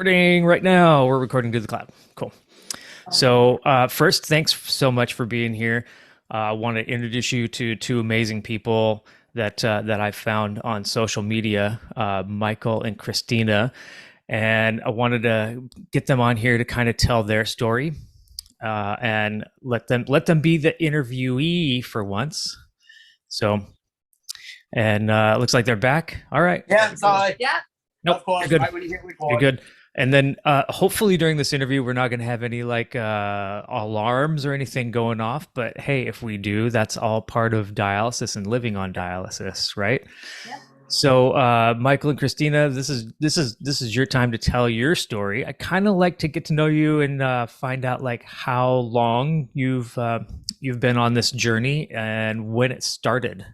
Recording right now. We're recording to the cloud. Cool. So, first, thanks so much for being here. I want to introduce you to two amazing people that I found on social media, Michael and Christina, and I wanted to get them on here to kind of tell their story and let them be the interviewee for once. So, and it looks like they're back. All right. Yeah, sorry. Yeah. Nope, Of course, you're good. right when you hit You're record. good. And then hopefully during this interview, we're not going to have any like alarms or anything going off. But hey, if we do, that's all part of dialysis and living on dialysis, right? Yeah. So, Michael and Christina, this is your time to tell your story. I kind of like to get to know you and find out like how long you've been on this journey and when it started.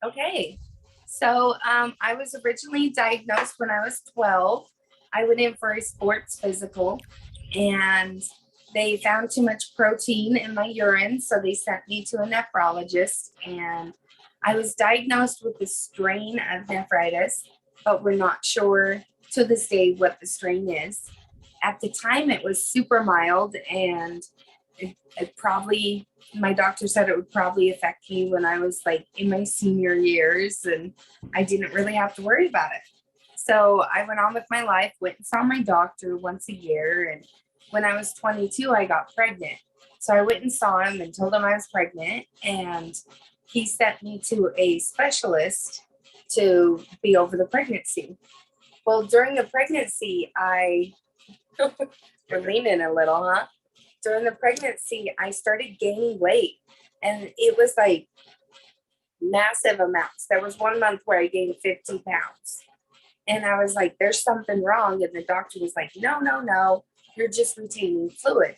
Okay. So I was originally diagnosed when I was 12. I went in for a sports physical and they found too much protein in my urine. So they sent me to a nephrologist and I was diagnosed with a strain of nephritis, but we're not sure to this day what the strain is. At the time, it was super mild and it probably my doctor said it would probably affect me when I was like in my senior years and I didn't really have to worry about it. So I went on with my life, went and saw my doctor once a year. And when I was 22, I got pregnant. So I went and saw him and told him I was pregnant. And he sent me to a specialist to be over the pregnancy. Well, during the pregnancy, we're leaning a little, huh? During the pregnancy, I started gaining weight and it was like massive amounts. There was 1 month where I gained 50 pounds. And I was like, there's something wrong. And the doctor was like, no, no, no, you're just retaining fluid.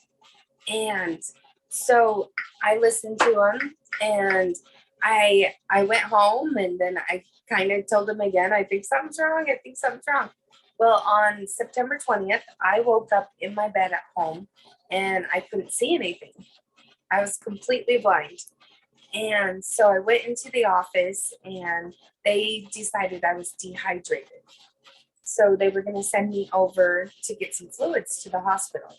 And so I listened to him and I went home and then I kind of told him again, I think something's wrong. I think something's wrong. Well, on September 20th, I woke up in my bed at home and I couldn't see anything. I was completely blind. And so I went into the office and they decided I was dehydrated. So they were going to send me over to get some fluids to the hospital.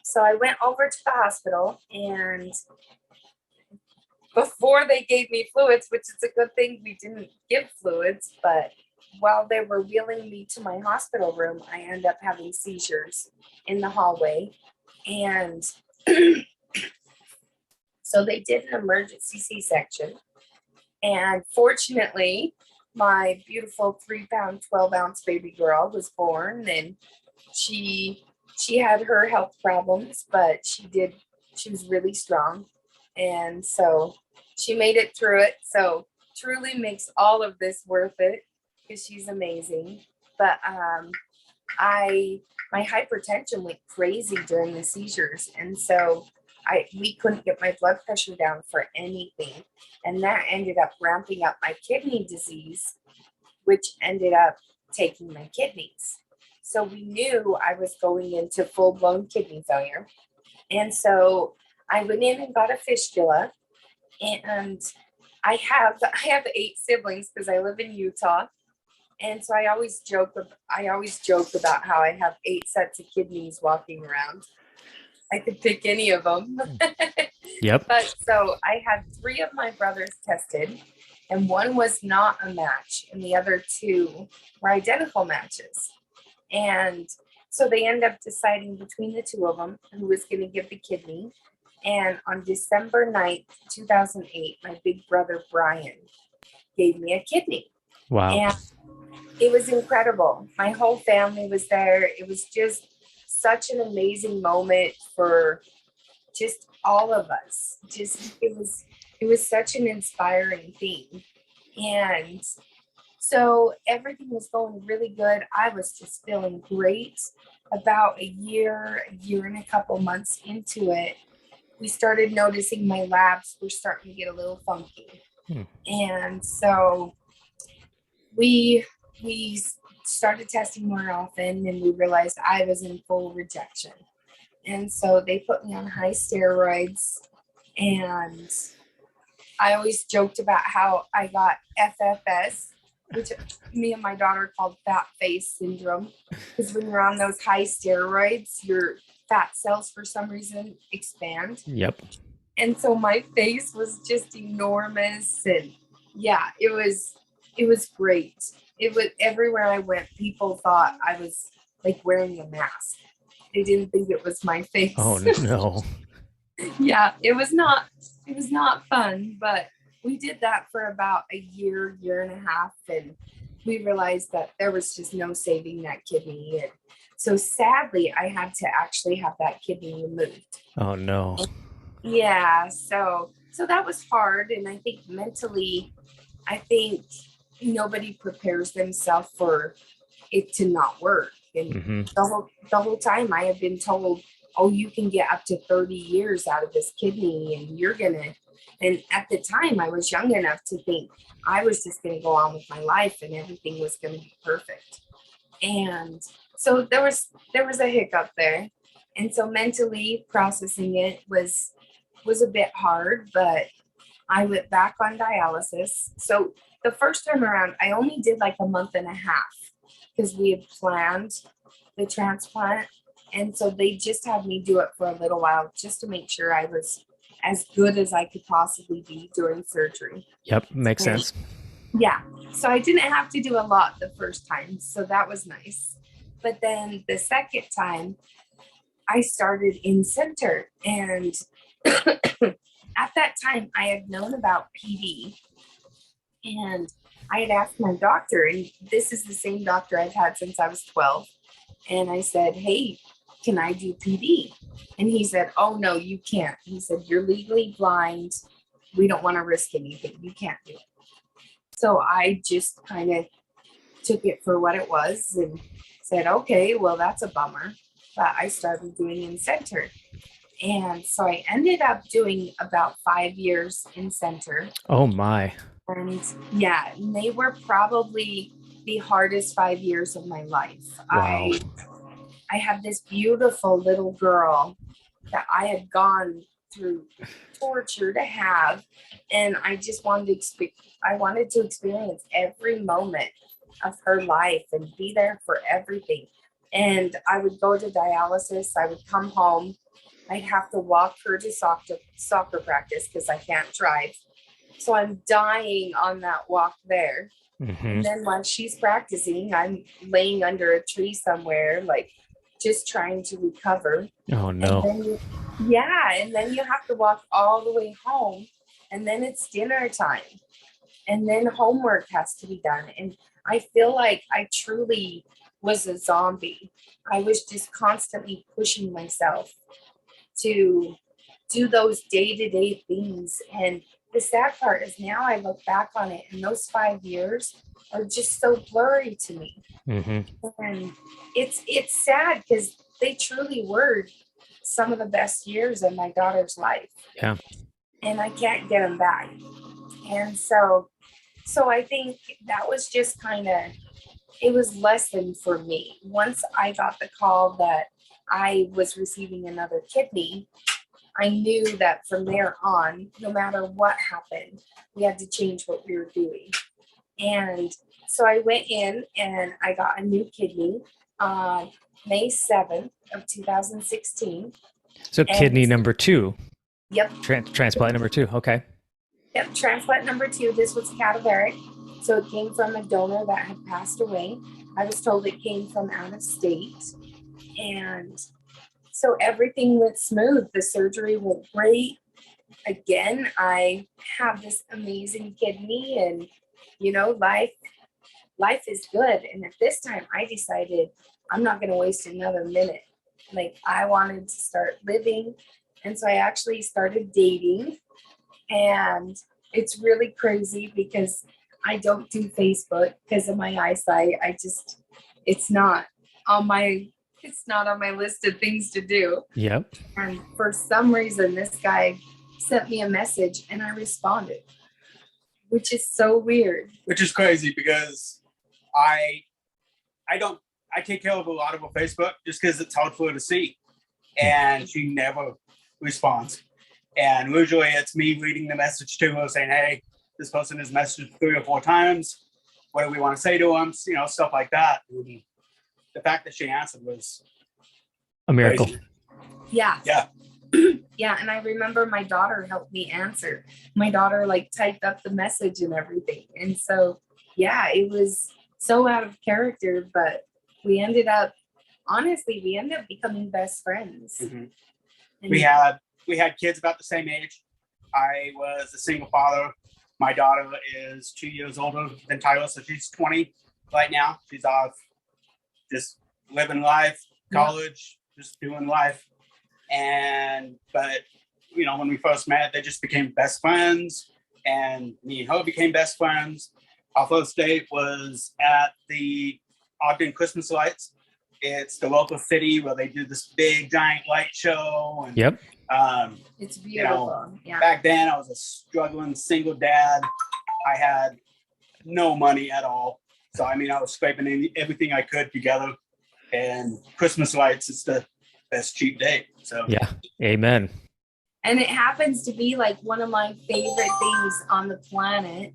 So I went over to the hospital and before they gave me fluids, which is a good thing we didn't give fluids, but while they were wheeling me to my hospital room, I ended up having seizures in the hallway. And so they did an emergency C-section. And fortunately, my beautiful 3-pound, 12-ounce baby girl was born and she had her health problems, but she was really strong. And so she made it through it. So truly makes all of this worth it because she's amazing. But my hypertension went crazy during the seizures. And so we couldn't get my blood pressure down for anything. And that ended up ramping up my kidney disease, which ended up taking my kidneys. So we knew I was going into full-blown kidney failure. And so I went in and got a fistula. And I have 8 siblings because I live in Utah. And so I always joke about how I have 8 sets of kidneys walking around. I could pick any of them. Yep. But so I had 3 of my brothers tested, and one was not a match, and the other 2 were identical matches. And so they ended up deciding between the 2 of them who was going to give the kidney. And on December 9th, 2008, my big brother Brian gave me a kidney. Wow. And it was incredible. My whole family was there. It was just such an amazing moment for just all of us. It was such an inspiring thing. And so everything was going really good. I was just feeling great. About a year and a couple months into it, we started noticing my labs were starting to get a little funky. And so we started testing more often and we realized I was in full rejection. And so they put me on high steroids. And I always joked about how I got FFS, which me and my daughter called fat face syndrome, because when you're on those high steroids, your fat cells for some reason expand. Yep. And so my face was just enormous, and yeah, it was great. It was everywhere I went, people thought I was like wearing a mask. They didn't think it was my face. Oh no. Yeah, it was not fun, but we did that for about a year and a half, and we realized that there was just no saving that kidney. And so sadly, I had to actually have that kidney removed. Oh no. Yeah, so that was hard, and I think mentally, I think nobody prepares themselves for it to not work. And Mm-hmm. the whole time I have been told, oh, you can get up to 30 years out of this kidney, and you're gonna. And at the time, I was young enough to think I was just gonna go on with my life, and everything was gonna be perfect. And so there was a hiccup there, and so mentally processing it was a bit hard, but I went back on dialysis. So the first time around, I only did like a month and a half because we had planned the transplant. And so they just had me do it for a little while just to make sure I was as good as I could possibly be during surgery. Yep. Makes sense. Yeah. So I didn't have to do a lot the first time. So that was nice. But then the second time, I started in center, and at that time I had known about PD, and I had asked my doctor, and this is the same doctor I've had since I was 12. And I said, hey, can I do PD? And he said, oh, no, you can't. He said, you're legally blind. We don't want to risk anything. You can't do it. So I just kind of took it for what it was and said, okay, well, that's a bummer. But I started doing in center. And so I ended up doing about 5 years in center. Oh my. And yeah, and they were probably the hardest 5 years of my life. Wow. I had this beautiful little girl that I had gone through torture to have, and I just wanted to experience every moment of her life and be there for everything. And I would go to dialysis. I would come home. I'd have to walk her to soccer practice because I can't drive. So I'm dying on that walk there. Mm-hmm. And then while she's practicing, I'm laying under a tree somewhere, like just trying to recover. Oh no. And then you have to walk all the way home, and then it's dinner time, and then homework has to be done. And I feel like I truly was a zombie. I was just constantly pushing myself to do those day-to-day things. And the sad part is now I look back on it, and those 5 years are just so blurry to me. Mm-hmm. And it's sad because they truly were some of the best years of my daughter's life. Yeah. And I can't get them back. And so I think that was just it was lesson for me. Once I got the call that I was receiving another kidney, I knew that from there on, no matter what happened, we had to change what we were doing. And so I went in and I got a new kidney on May 7th of 2016. So kidney number 2. Yep. Transplant number 2. Okay. Yep. Transplant number 2. This was cadaveric. So it came from a donor that had passed away. I was told it came from out of state. And so everything went smooth. The surgery went great. Again, I have this amazing kidney, and life is good. And at this time I decided I'm not going to waste another minute. Like, I wanted to start living. And so I actually started dating, and it's really crazy because I don't do Facebook because of my eyesight. It's not on my list of things to do. Yep. And for some reason, this guy sent me a message and I responded, which is so weird. Which is crazy because I take care of a lot of her Facebook just because it's hard for her to see. And she never responds. And usually it's me reading the message to her saying, hey, this person has messaged 3 or 4 times. what do we want to say to him? You know, stuff like that. And the fact that she answered was A miracle. crazy. Yeah. Yeah. Yeah. And I remember my daughter helped me answer. My daughter like typed up the message and everything. And so, yeah, it was so out of character, but we ended up becoming best friends. Mm-hmm. And We had kids about the same age. I was a single father. My daughter is 2 years older than Tyler, so she's 20 right now. She's off just living life, college, just doing life. But you know, when we first met, they just became best friends, and me and her became best friends. Our first date was at the Ogden Christmas lights. It's the local city where they do this big giant light show. And Yep. it's beautiful. Yeah. back then I was a struggling single dad. I had no money at all. So, I mean, I was scraping everything I could together, and Christmas lights is the best cheap date. So, Yeah. Amen. And it happens to be like one of my favorite things on the planet.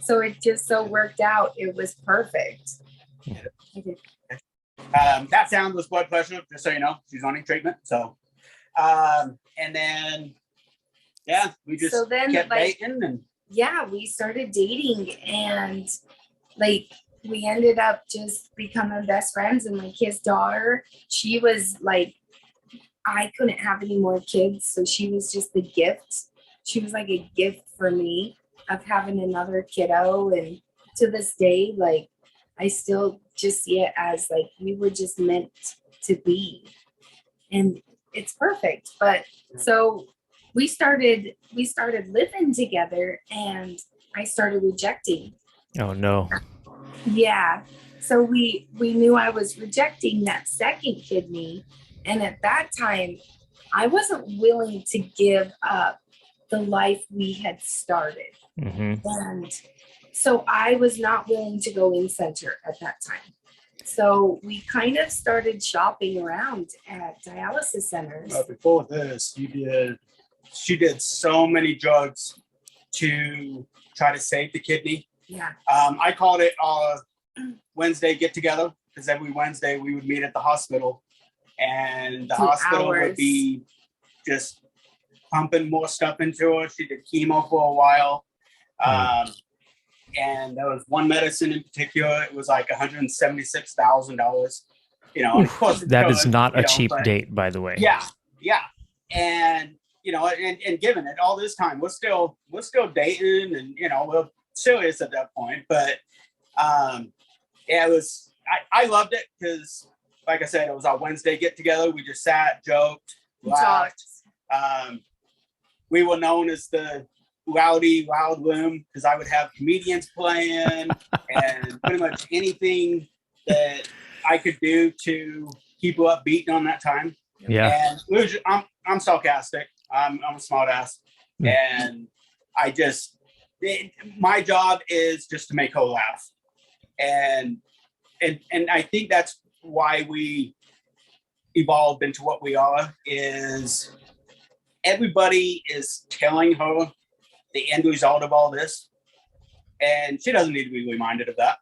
So it just so worked out. It was perfect. that sound was blood pressure, just so you know. She's on treatment. So, and then, yeah, we just So then, kept like, dating. And yeah, we started dating, and like we ended up just becoming best friends. And like his daughter, she was like, I couldn't have any more kids, so she was just the gift. She was like a gift for me of having another kiddo. And to this day, like I still just see it as like we were just meant to be, and it's perfect. But so we started living together, and I started rejecting. Oh no. Yeah. So we knew I was rejecting that second kidney. And at that time, I wasn't willing to give up the life we had started. Mm-hmm. And so I was not willing to go in center at that time. So we kind of started shopping around at dialysis centers. but before this, she did so many drugs to try to save the kidney. Yeah. I called it Wednesday get together, because every Wednesday we would meet at the hospital, and the 2 hospital would hours. be just pumping more stuff into her. She did chemo for a while. And there was one medicine in particular. It was like $176,000. You know, of course, That is not you a know, cheap but- date, by the way. Yeah, yeah, and you know, and given it all this time, we're still dating, and you know, we're serious at that point. But yeah, it was. I loved it because, like I said, it was our Wednesday get together. We just sat, joked, laughed. We were known as the rowdy loud room because I would have comedians playing and pretty much anything that I could do to keep her upbeat on that time. Yeah. And we were I'm sarcastic. I'm a smart ass. Mm. And my job is just to make her laugh. And I think that's why we evolved into what we are, is everybody is telling her the end result of all this, and she doesn't need to be reminded of that.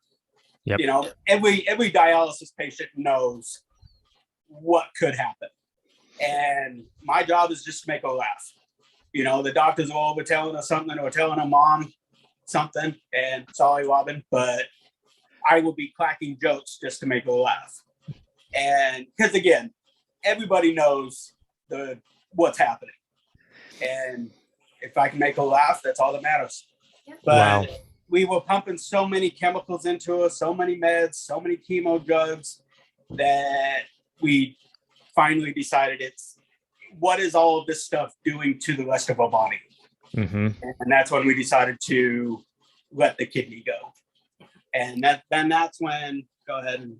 Yep. You know, every dialysis patient knows what could happen, and my job is just to make her laugh. You know, the doctors are over telling her something or telling her mom something, and sorry, Robin, but I will be cracking jokes just to make her laugh. And because again, everybody knows what's happening, and if I can make her laugh, that's all that matters. Yeah. But Wow. we were pumping so many chemicals into her, so many meds, so many chemo drugs, that we finally decided what is all of this stuff doing to the rest of our body? Mm-hmm. And that's when we decided to let the kidney go. And that's when, go ahead and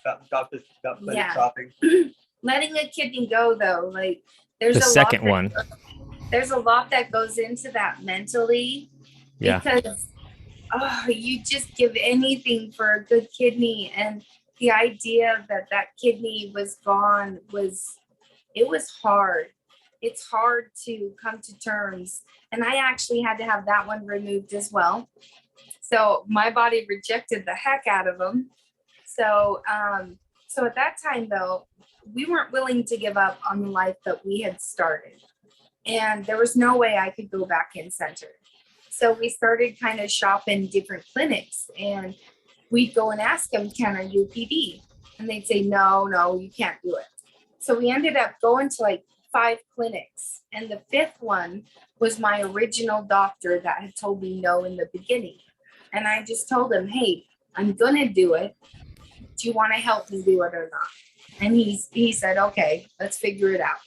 got Yeah. shopping. Letting a kidney go, though, like there's The a second lot one. There's a lot that goes into that mentally. Yeah. Because you just give anything for a good kidney, and the idea that kidney was gone was hard. it's hard to come to terms. And I actually had to have that one removed as well. So my body rejected the heck out of them. So, so at that time though, we weren't willing to give up on the life that we had started. And there was no way I could go back in center. So we started kind of shopping different clinics, and we'd go and ask them, can I do PD? And they'd say, no, you can't do it. So we ended up going to like 5 clinics. And the 5th one was my original doctor that had told me no in the beginning. And I just told him, hey, I'm going to do it. Do you want to help me do it or not? And he said, okay, let's figure it out.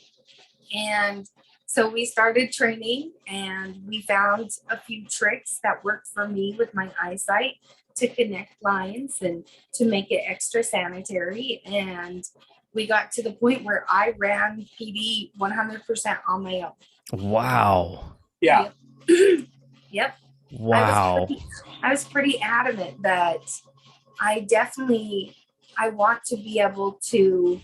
And so we started training, and we found a few tricks that worked for me with my eyesight to connect lines and to make it extra sanitary. And we got to the point where I ran PD 100% on my own. Wow. Yeah. Yep. Wow. I was pretty adamant that I want to be able to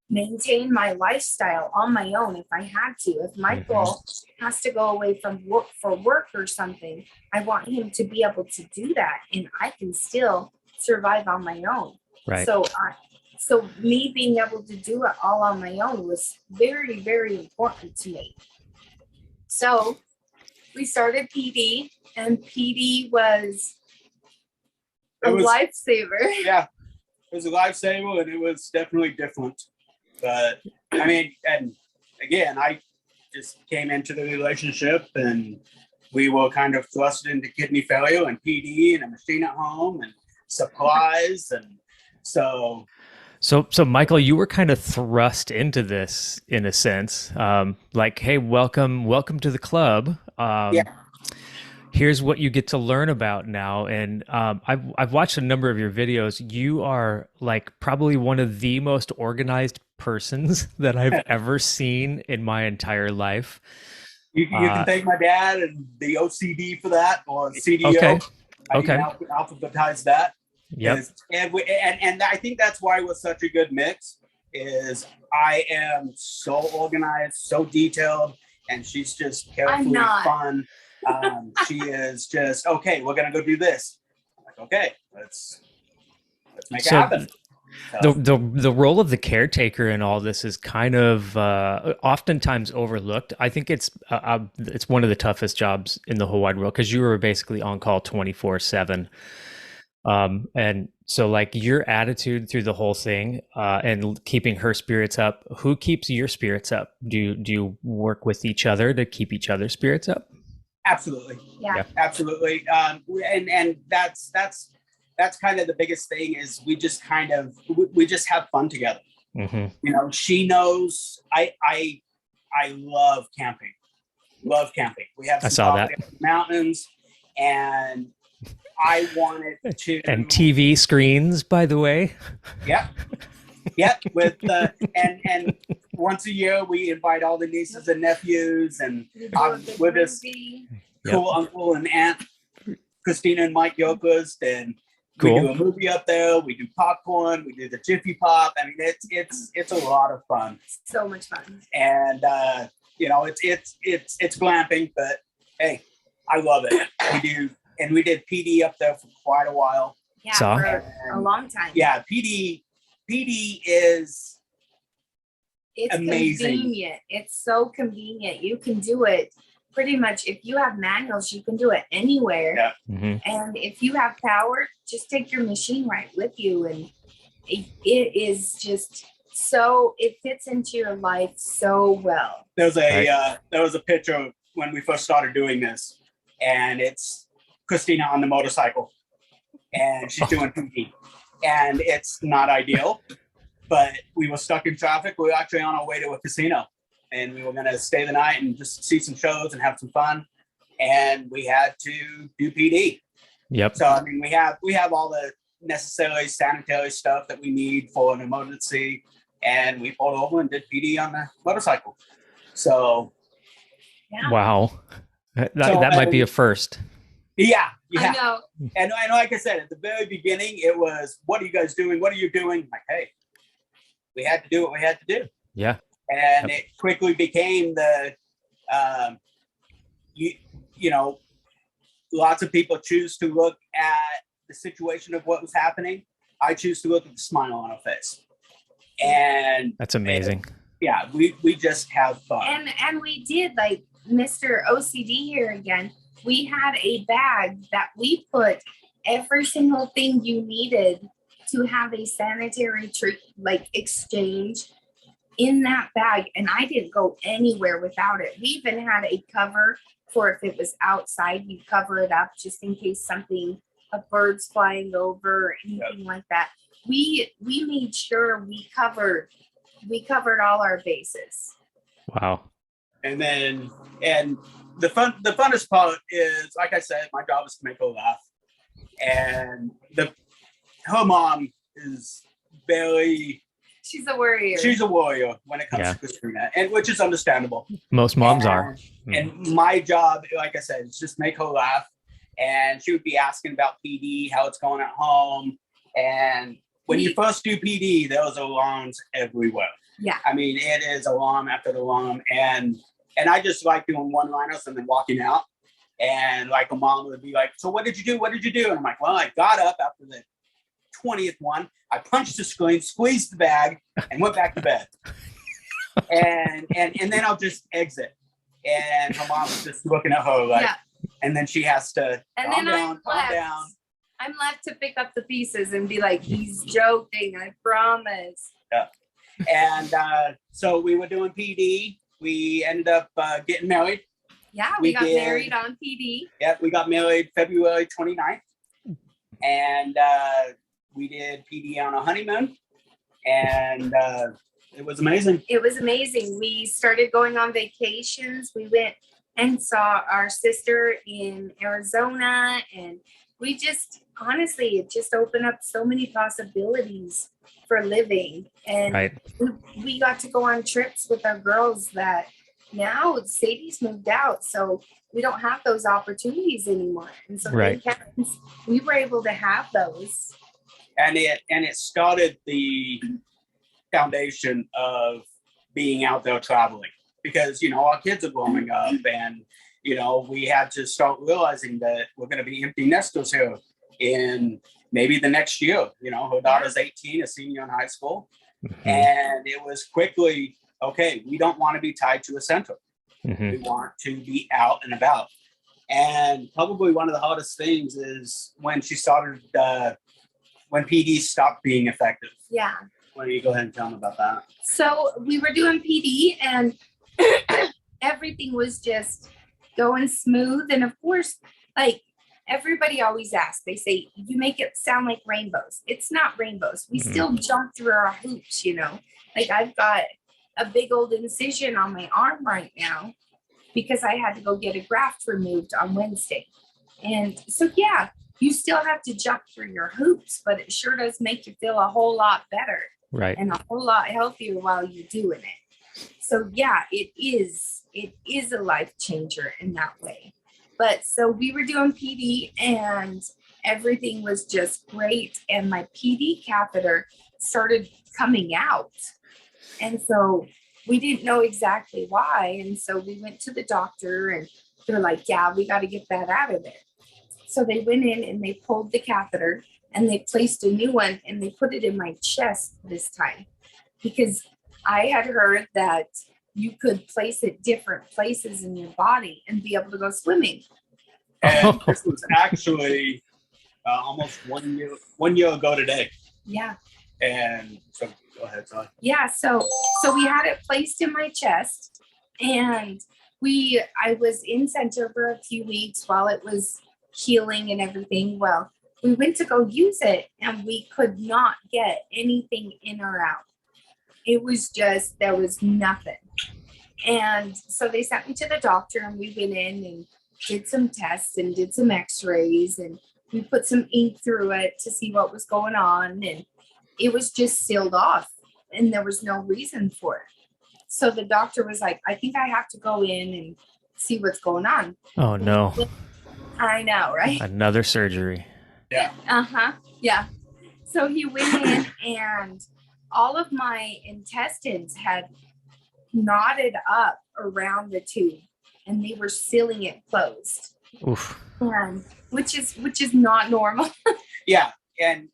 maintain my lifestyle on my own if I had to. If Michael has to go away from work for work or something, I want him to be able to do that, and I can still survive on my own. Right. So me being able to do it all on my own was very, very important to me. So we started PD, and PD was a lifesaver. Yeah, it was a lifesaver, and it was definitely different. But I mean, and again, I just came into the relationship, and we were kind of thrust into kidney failure and PD and a machine at home and supplies. And so Michael, you were kind of thrust into this in a sense, like, hey, welcome to the club. Here's what you get to learn about now. And I've watched a number of your videos. You are like probably one of the most organized persons that I've ever seen in my entire life. You can thank my dad and the OCD for that, or CDO. Okay. I can alphabetize that. Yep. And I think that's why it was such a good mix. Is I am so organized, so detailed, and she's just carefully fun. She is just, okay, we're gonna go do this. I'm like, okay, let's make it happen. The role of the caretaker in all this is kind of oftentimes overlooked. I think it's one of the toughest jobs in the whole wide world, because you were basically on call 24/7. And so like your attitude through the whole thing, and keeping her spirits up. Who keeps your spirits up? Do you work with each other to keep each other's spirits up? Absolutely. Yeah. Absolutely. And that's kind of the biggest thing, is we just have fun together. Mm-hmm. You know, she knows I love camping. We have mountains, and I wanted to, and TV screens, by the way. Yep. With and once a year we invite all the nieces and nephews, and with this cool uncle and aunt Christina and Mike Gilchrist, and we do a movie up there. We do popcorn. We do the Jiffy Pop. I mean, it's a lot of fun. So much fun. And you know, it's glamping, but hey, I love it. We did PD up there for quite a while. Yeah, for a long time. Yeah, PD is amazing. Convenient. It's so convenient. You can do it pretty much. If you have manuals, you can do it anywhere. Yeah. Mm-hmm. And if you have power, just take your machine right with you. And it is just so, it fits into your life so well. There was a picture when we first started doing this, and it's Christina on the motorcycle, and she's doing PD. And it's not ideal, but we were stuck in traffic. We were actually on our way to a casino, and we were going to stay the night and just see some shows and have some fun. And we had to do PD. Yep. So, I mean, we have all the necessary sanitary stuff that we need for an emergency. And we pulled over and did PD on the motorcycle. So. Yeah. Wow. That might be a first. Yeah. I know. And like I said, at the very beginning, it was, what are you guys doing? What are you doing? Like, hey, we had to do what we had to do. Yeah. And it quickly became the, you know, lots of people choose to look at the situation of what was happening. I choose to look at the smile on her face. And that's amazing. Yeah, we just have fun. And we did, like Mr. OCD here again. We had a bag that we put every single thing you needed to have a sanitary exchange in that bag, and I didn't go anywhere without it. We even had a cover for if it was outside, you cover it up just in case a bird's flying over or anything like that. We made sure we covered all our bases. Wow. And the funnest part is, like I said, my job is to make her laugh. And her mom is she's a warrior. She's a warrior when it comes to Christina, and which is understandable. Most moms are. And my job, like I said, is just make her laugh. And she would be asking about PD, how it's going at home. And when you first do PD, there's alarms everywhere. Yeah. I mean, it is alarm after alarm. And I just like doing one-liners and then walking out. And like a mom would be like, so what did you do? What did you do? And I'm like, well, I got up after the 20th one. I punched the screen, squeezed the bag, and went back to bed. and then I'll just exit. And her mom's just looking at her like, and then she has to calm down. I'm left to pick up the pieces and be like, he's joking, I promise. Yeah. And so we were doing PD. We ended up getting married. Yeah, we got married on PD. Yeah, we got married February 29th. And we did PD on a honeymoon. And it was amazing. It was amazing. We started going on vacations. We went and saw our sister in Arizona. And we just, honestly, it just opened up so many possibilities for living. And we got to go on trips with our girls that now Sadie's moved out. So we don't have those opportunities anymore. And so we were able to have those. And it started the foundation of being out there traveling, because, you know, our kids are growing up, and, you know, we had to start realizing that we're going to be empty nesters here in maybe the next year. You know, her daughter's 18, a senior in high school. And it was quickly, okay, we don't want to be tied to a center. We want to be out and about. And probably one of the hardest things is when she started, when PD stopped being effective. Yeah. Why don't you go ahead and tell them about that? So we were doing PD and everything was just going smooth. And of course, like everybody always asks, they say, you make it sound like rainbows. It's not rainbows. We still jump through our hoops, you know. Like I've got a big old incision on my arm right now because I had to go get a graft removed on Wednesday. And so, yeah, you still have to jump through your hoops, but it sure does make you feel a whole lot better. Right. And a whole lot healthier while you're doing it. So yeah, it is a life changer in that way. But so we were doing PD and everything was just great. And my PD catheter started coming out. And so we didn't know exactly why. And so we went to the doctor and they're like, yeah, we got to get that out of there. So they went in and they pulled the catheter and they placed a new one and they put it in my chest this time, because I had heard that you could place it different places in your body and be able to go swimming. And this was actually almost 1 year ago today. Yeah. And so go ahead, sorry. Yeah. So we had it placed in my chest, and I was in center for a few weeks while it was healing and everything. Well, we went to go use it and we could not get anything in or out. It was just, there was nothing. And so they sent me to the doctor and we went in and did some tests and did some x-rays and we put some ink through it to see what was going on. And it was just sealed off and there was no reason for it. So the doctor was like, I think I have to go in and see what's going on. Oh no. I know, right? Another surgery. Yeah. Yeah. So he went in and all of my intestines had knotted up around the tube, and they were sealing it closed. Oof. Which is not normal. Yeah, and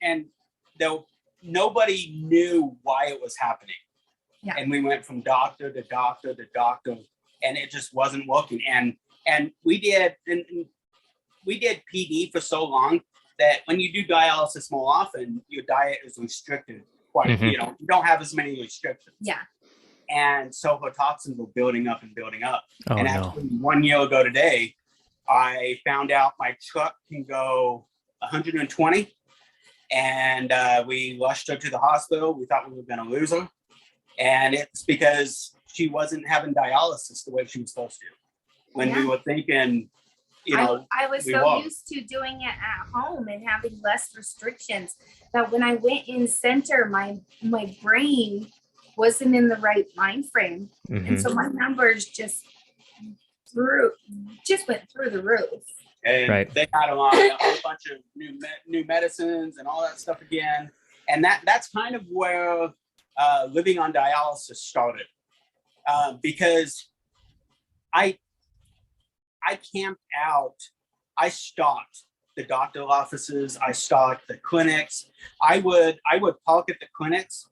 though nobody knew why it was happening. Yeah. And we went from doctor to doctor to doctor, and it just wasn't working. And we did PD for so long that when you do dialysis more often, your diet is restricted quite. Mhm. You don't have as many restrictions. Yeah. And so her toxins were building up and building up. Oh, and no. actually 1 year ago today, I found out my truck can go 120, and we rushed her to the hospital. We thought we were going to lose her, and it's because she wasn't having dialysis the way she was supposed to. When we were thinking, I was so used to doing it at home and having less restrictions that when I went in center, my brain wasn't in the right mind frame, and so my numbers just went through the roof. And they had a whole bunch of new medicines and all that stuff again. And that's kind of where living on dialysis started, because I camped out. I stalked the doctor offices. I stalked the clinics. I would park at the clinics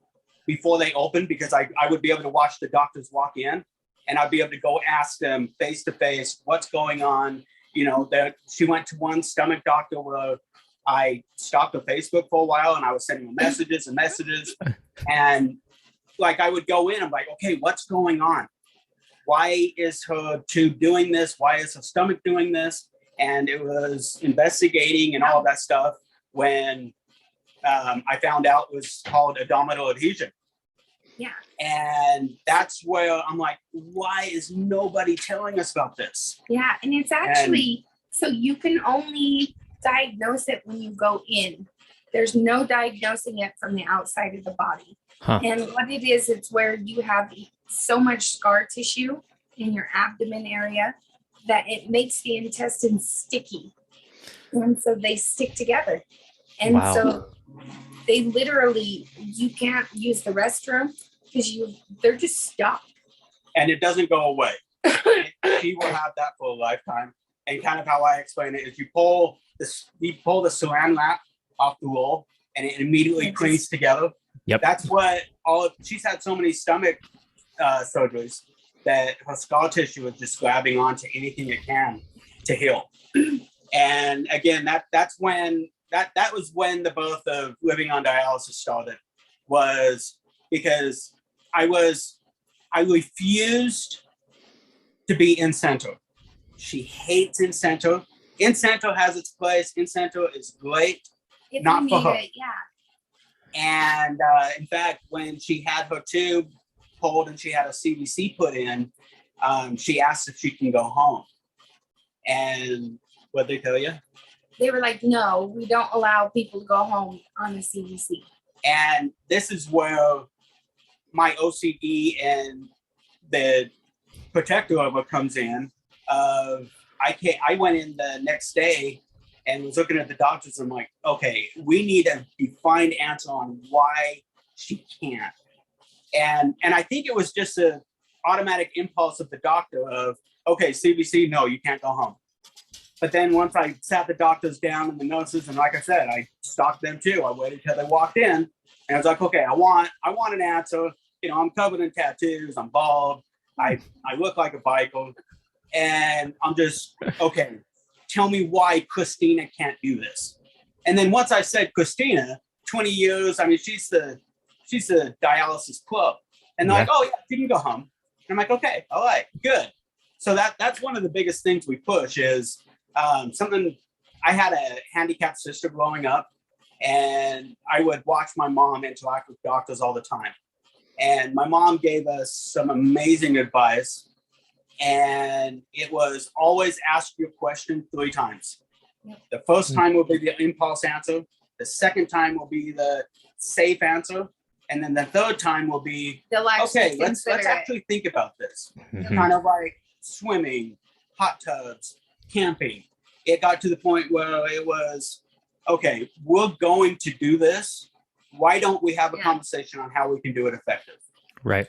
before they opened, because I would be able to watch the doctors walk in, and I'd be able to go ask them face to face what's going on. She went to one stomach doctor where I stopped on Facebook for a while, and I was sending them messages, and like I would go in, I'm like, okay, what's going on? Why is her tube doing this? Why is her stomach doing this? And it was investigating and all that stuff when I found out it was called abdominal adhesion. Yeah. And that's where I'm like, why is nobody telling us about this? Yeah. And it's actually, so you can only diagnose it when you go in. There's no diagnosing it from the outside of the body. Huh. And what it is, it's where you have so much scar tissue in your abdomen area that it makes the intestines sticky. And so they stick together. And so they literally, you can't use the restroom because they're just stuck. And it doesn't go away. She will have that for a lifetime. And kind of how I explain it is you pull the saran wrap off the roll, and it immediately clings together. Yep. That's what she's had so many stomach surgeries that her scar tissue is just grabbing onto anything it can to heal. And again, that was when the birth of living on dialysis started, was because I refused to be in center. She hates in center. In center has its place. In center is great, if not for her. Yeah. And in fact, when she had her tube pulled and she had a CVC put in, she asked if she can go home. And what'd they tell you? They were like, no, we don't allow people to go home on the CVC. And this is where my OCD and the protector of it comes in. I went in the next day and was looking at the doctors. I'm like, okay, we need a defined answer on why she can't. And I think it was just an automatic impulse of the doctor of, okay, CVC, no, you can't go home. But then once I sat the doctors down and the nurses, and like I said, I stalked them too. I waited till they walked in, and I was like, okay, I want an answer. I'm covered in tattoos. I'm bald. I look like a biker. And I'm just, okay, tell me why Christina can't do this. And then once I said Christina, 20 years, I mean, she's the dialysis club. And they're like, oh, yeah, you can go home. And I'm like, okay, all right, good. So that's one of the biggest things we push is something. I had a handicapped sister growing up, and I would watch my mom interact with doctors all the time. And my mom gave us some amazing advice. And it was always ask your question 3 times. The first time will be the impulse answer. The second time will be the safe answer. And then the third time will be, okay, let's actually think about this. Mm-hmm. Kind of like swimming, hot tubs, camping. It got to the point where it was, okay, we're going to do this. Why don't we have a conversation on how we can do it effective? Right.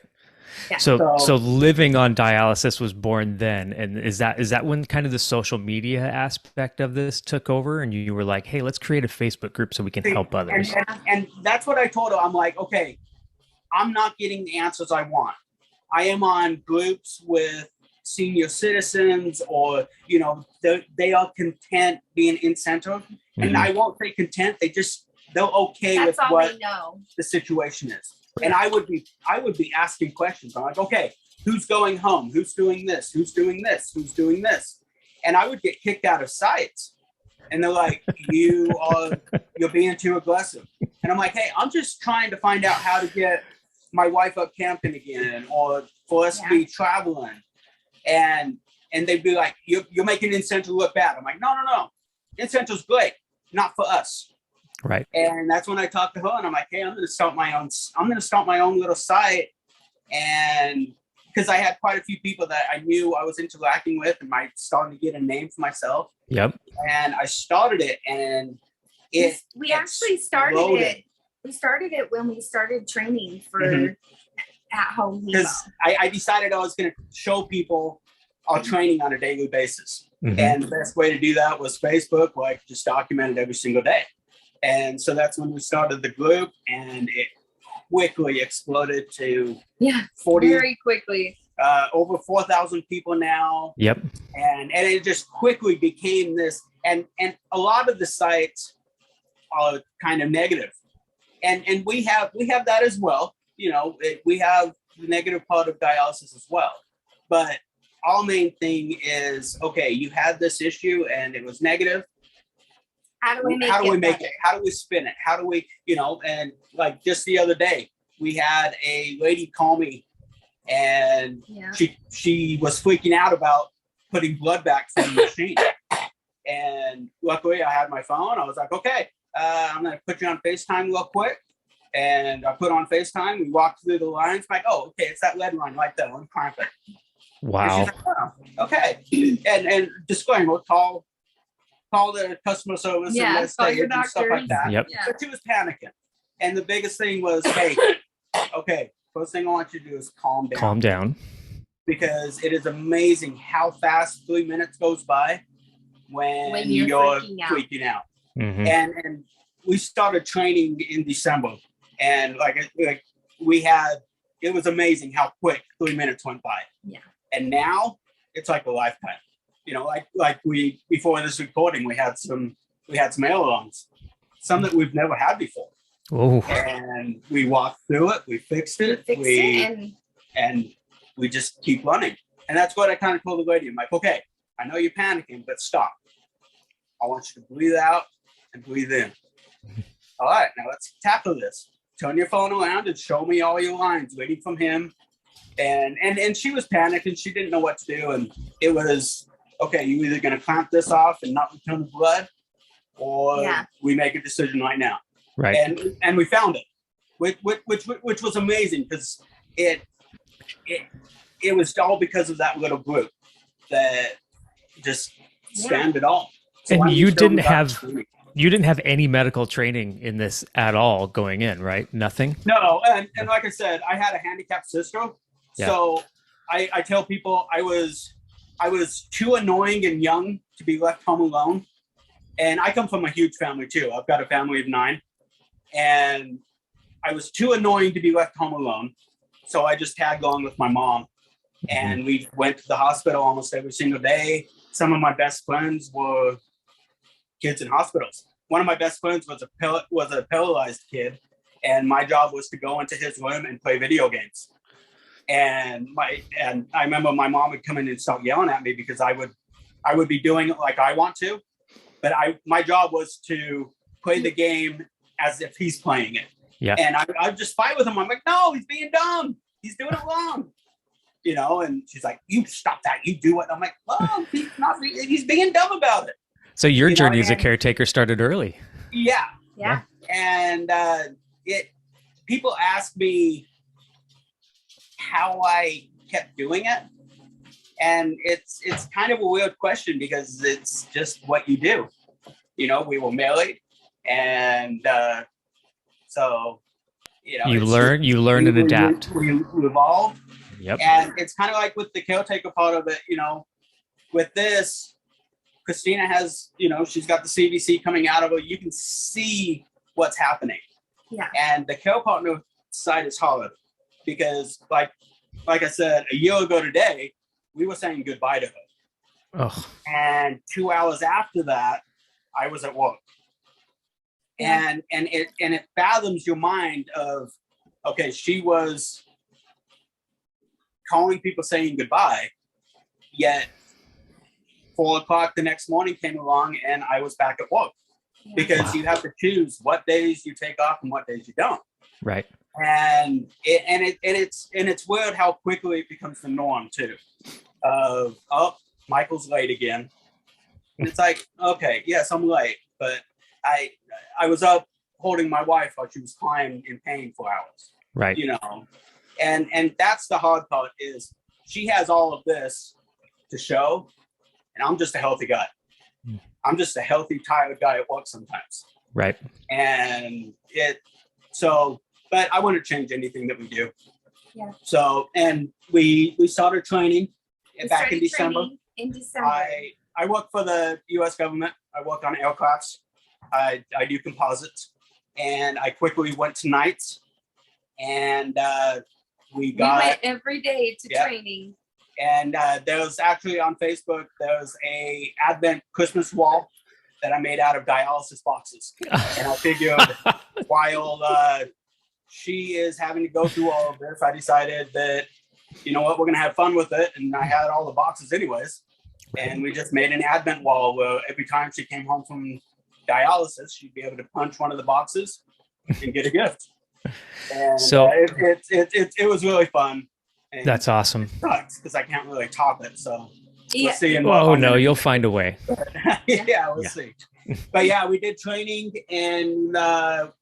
Yeah. So living on dialysis was born then, and is that when kind of the social media aspect of this took over, and you were like, hey, let's create a Facebook group so we can help others. And that's what I told her. I'm like, okay, I'm not getting the answers I want. I am on groups with senior citizens, or they are content being in center, and I won't say content. They're okay That's with all what they know. the situation is. And I would be asking questions. I'm like, okay, who's going home? Who's doing this? Who's doing this? Who's doing this? And I would get kicked out of sites. And they're like, you're being too aggressive. And I'm like, hey, I'm just trying to find out how to get my wife up camping again, or for us to be traveling. And they'd be like, you're making Nxstage look bad. I'm like, no. Nxstage's great, not for us. Right. And that's when I talked to her, and I'm like, hey, I'm going to start my own little site. And because I had quite a few people that I knew I was interacting with, and I starting to get a name for myself. Yep. And I started it, and we actually started it. We started it when we started training for at-home hemo. Because I decided I was going to show people our training on a daily basis. And the best way to do that was Facebook, where I just documented every single day. And so that's when we started the group, and it quickly exploded to 40, very quickly. Over 4,000 people now. Yep. And it just quickly became this, and a lot of the sites are kind of negative. And we have that as well. We have the negative part of dialysis as well. But our main thing is, okay, you had this issue and it was negative. How do we make it? How do we spin it? How do we, and like just the other day, we had a lady call me, and she was freaking out about putting blood back from the machine. And luckily I had my phone. I was like, okay, I'm going to put you on FaceTime real quick. And I put on FaceTime. We walked through the lines. Like, oh, okay, it's that lead line right there. Let me clamp it. Wow. Like, oh, okay. And disclaimer, call the customer service and Nxstage and stuff like that. Yep. But she was panicking. And the biggest thing was, hey, okay, first thing I want you to do is calm down. Calm down. Because it is amazing how fast 3 minutes goes by when you're freaking out. And we started training in December. And it was amazing how quick 3 minutes went by. Yeah. And now it's like a lifetime. Before this recording, we had some ailerons, some that we've never had before. Oh. And we walked through it, we fixed it, and we just keep running. And that's what I kind of told the lady. I'm like, okay, I know you're panicking, but stop. I want you to breathe out and breathe in. All right, now let's tackle this. Turn your phone around and show me all your lines waiting from him. And she was panicked and she didn't know what to do. And it was, okay, you're either going to clamp this off and not return the blood, or we make a decision right now. Right. And we found it, which was amazing, because it was all because of that little group that just stand it all. So and you didn't have any medical training in this at all going in, right? Nothing? No. And like I said, I had a handicapped sister. Yeah. So I tell people I was too annoying and young to be left home alone. And I come from a huge family too. I've got a family of 9. And I was too annoying to be left home alone. So I just tagged along with my mom. And we went to the hospital almost every single day. Some of my best friends were kids in hospitals. One of my best friends was a paralyzed kid, and my job was to go into his room and play video games. And I remember my mom would come in and start yelling at me because I would be doing it like I want to, but my job was to play the game as if he's playing it. Yeah. And I'd just fight with him. I'm like, no, he's being dumb. He's doing it wrong. And she's like, you stop that. You do it. I'm like, well, he's being dumb about it. So your journey as a caretaker started early. Yeah. And people ask me how I kept doing it. And it's kind of a weird question, because it's just what you do. We were married, and so you learn and adapt. We evolved, Yep. And it's kind of like with the caretaker part of it, you know, with this, Christina has, you know, she's got the CVC coming out of her. You can see what's happening. Yeah. And the care partner side is hard because like I said, a year ago today, we were saying goodbye to her. Oh. And 2 hours after that, I was at work. Yeah. And it fathoms your mind of, okay, she was calling people saying goodbye, yet 4 o'clock the next morning came along and I was back at work. Yeah. Because you have to choose what days you take off and what days you don't. Right. And it's weird how quickly it becomes the norm too. Oh, Michael's late again. And it's like, okay, yes, I'm late, but I was up holding my wife while she was crying in pain for hours. Right. You know, and that's the hard part is she has all of this to show, and I'm just a healthy guy. I'm just a healthy, tired guy at work sometimes. Right. And but I wouldn't change anything that we do. Yeah. So, and we started training back in December. In December. I work for the U.S. government. I work on aircrafts. I do composites, and I quickly went to nights, and we went every day to training. And there was actually on Facebook, there was a Advent Christmas wall that I made out of dialysis boxes. And I figured while she is having to go through all of this, I decided that, you know what, we're going to have fun with it. And I had all the boxes anyways. And we just made an Advent wall where every time she came home from dialysis, she'd be able to punch one of the boxes and get a gift. And so it was really fun. And that's awesome. It sucks because I can't really top it. So yeah. we'll see. Oh no, you'll find a way. Yeah, we'll see. But yeah, we did training, and our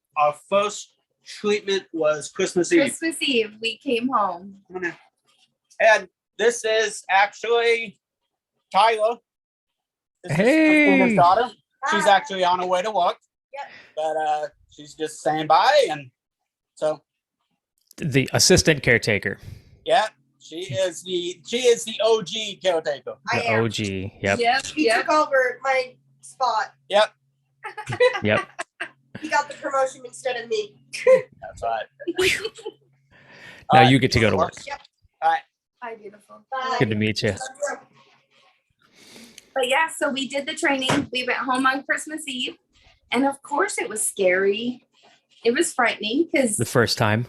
first treatment was Christmas Eve. Christmas Eve, we came home. And this is actually Tyler. This hey, is Christina's daughter. She's Hi. actually on her way to work. Yep. But she's just saying bye, and so the assistant caretaker. yeah, she is the OG caretaker. The OG. Yep. He took over my spot. Yep. Yep. He got the promotion instead of me. That's right. Now you get to go to work. Yep. All right. Hi, beautiful. Bye. Good to meet you. But yeah, so we did the training. We went home on Christmas Eve. And of course it was scary. It was frightening because The first time.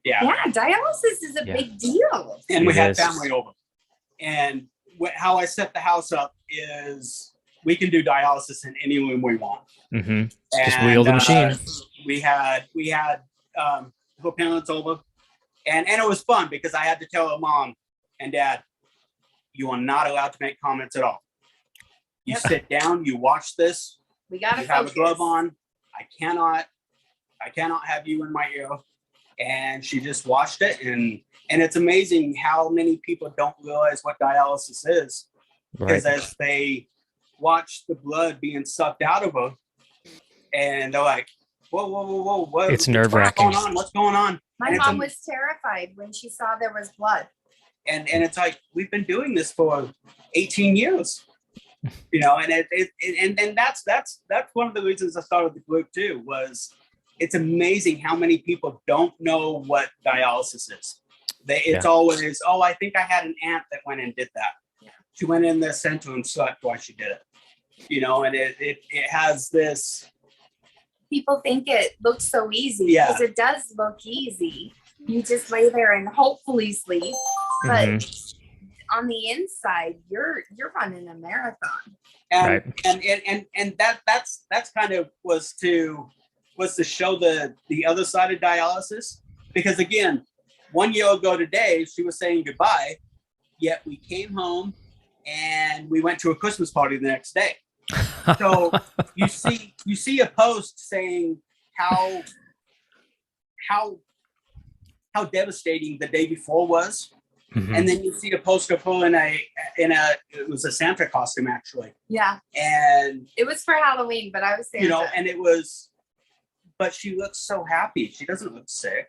Yeah. dialysis is a big deal. And we It had is. family over. And how I set the house up is we can do dialysis in any room we want. Mm-hmm. Just And, wheel the machine. We had her parents over, and it was fun because I had to tell her mom and dad, you are not allowed to make comments at all. You sit down, you watch this, We got to you have a glove on. I cannot have you in my ear. And she just watched it, and it's amazing how many people don't realize what dialysis is, because Right. as they watch the blood being sucked out of her, and they're like, whoa, It's nerve-wracking. What's going on? My And it's mom was terrified when she saw there was blood. And it's like, we've been doing this for 18 years, you know, and that's one of the reasons I started the group too, was it's amazing how many people don't know what dialysis is. It's always, I think I had an aunt that went and did that. Yeah. She went in the center and slept while she did it, you know, and it has this. People think it looks so easy Yeah. because it does look easy. You just lay there and hopefully sleep, but on the inside, you're running a marathon. And and that's kind of was to show the other side of dialysis, because again, 1 year ago today she was saying goodbye, yet we came home and we went to a Christmas party the next day. So you see a post saying how devastating the day before was. Mhm. And then you see a post of her it was a Santa costume actually. Yeah, And it was for Halloween, but I was Santa. you know, but she looks so happy. She doesn't look sick.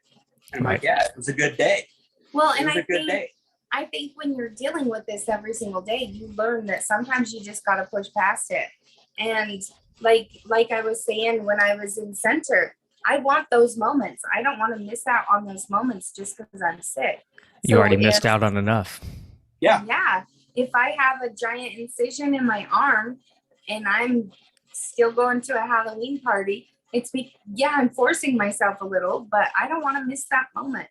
And I'm like, Right. yeah, it was a good day. Well, It and was I a good think day. I think when you're dealing with this every single day, you learn that sometimes you just got to push past it. And like I was saying, when I was in center, I want those moments. I don't want to miss out on those moments just because I'm sick. You already missed out on enough. Yeah. Yeah. If I have a giant incision in my arm and I'm still going to a Halloween party, I'm forcing myself a little, but I don't want to miss that moment.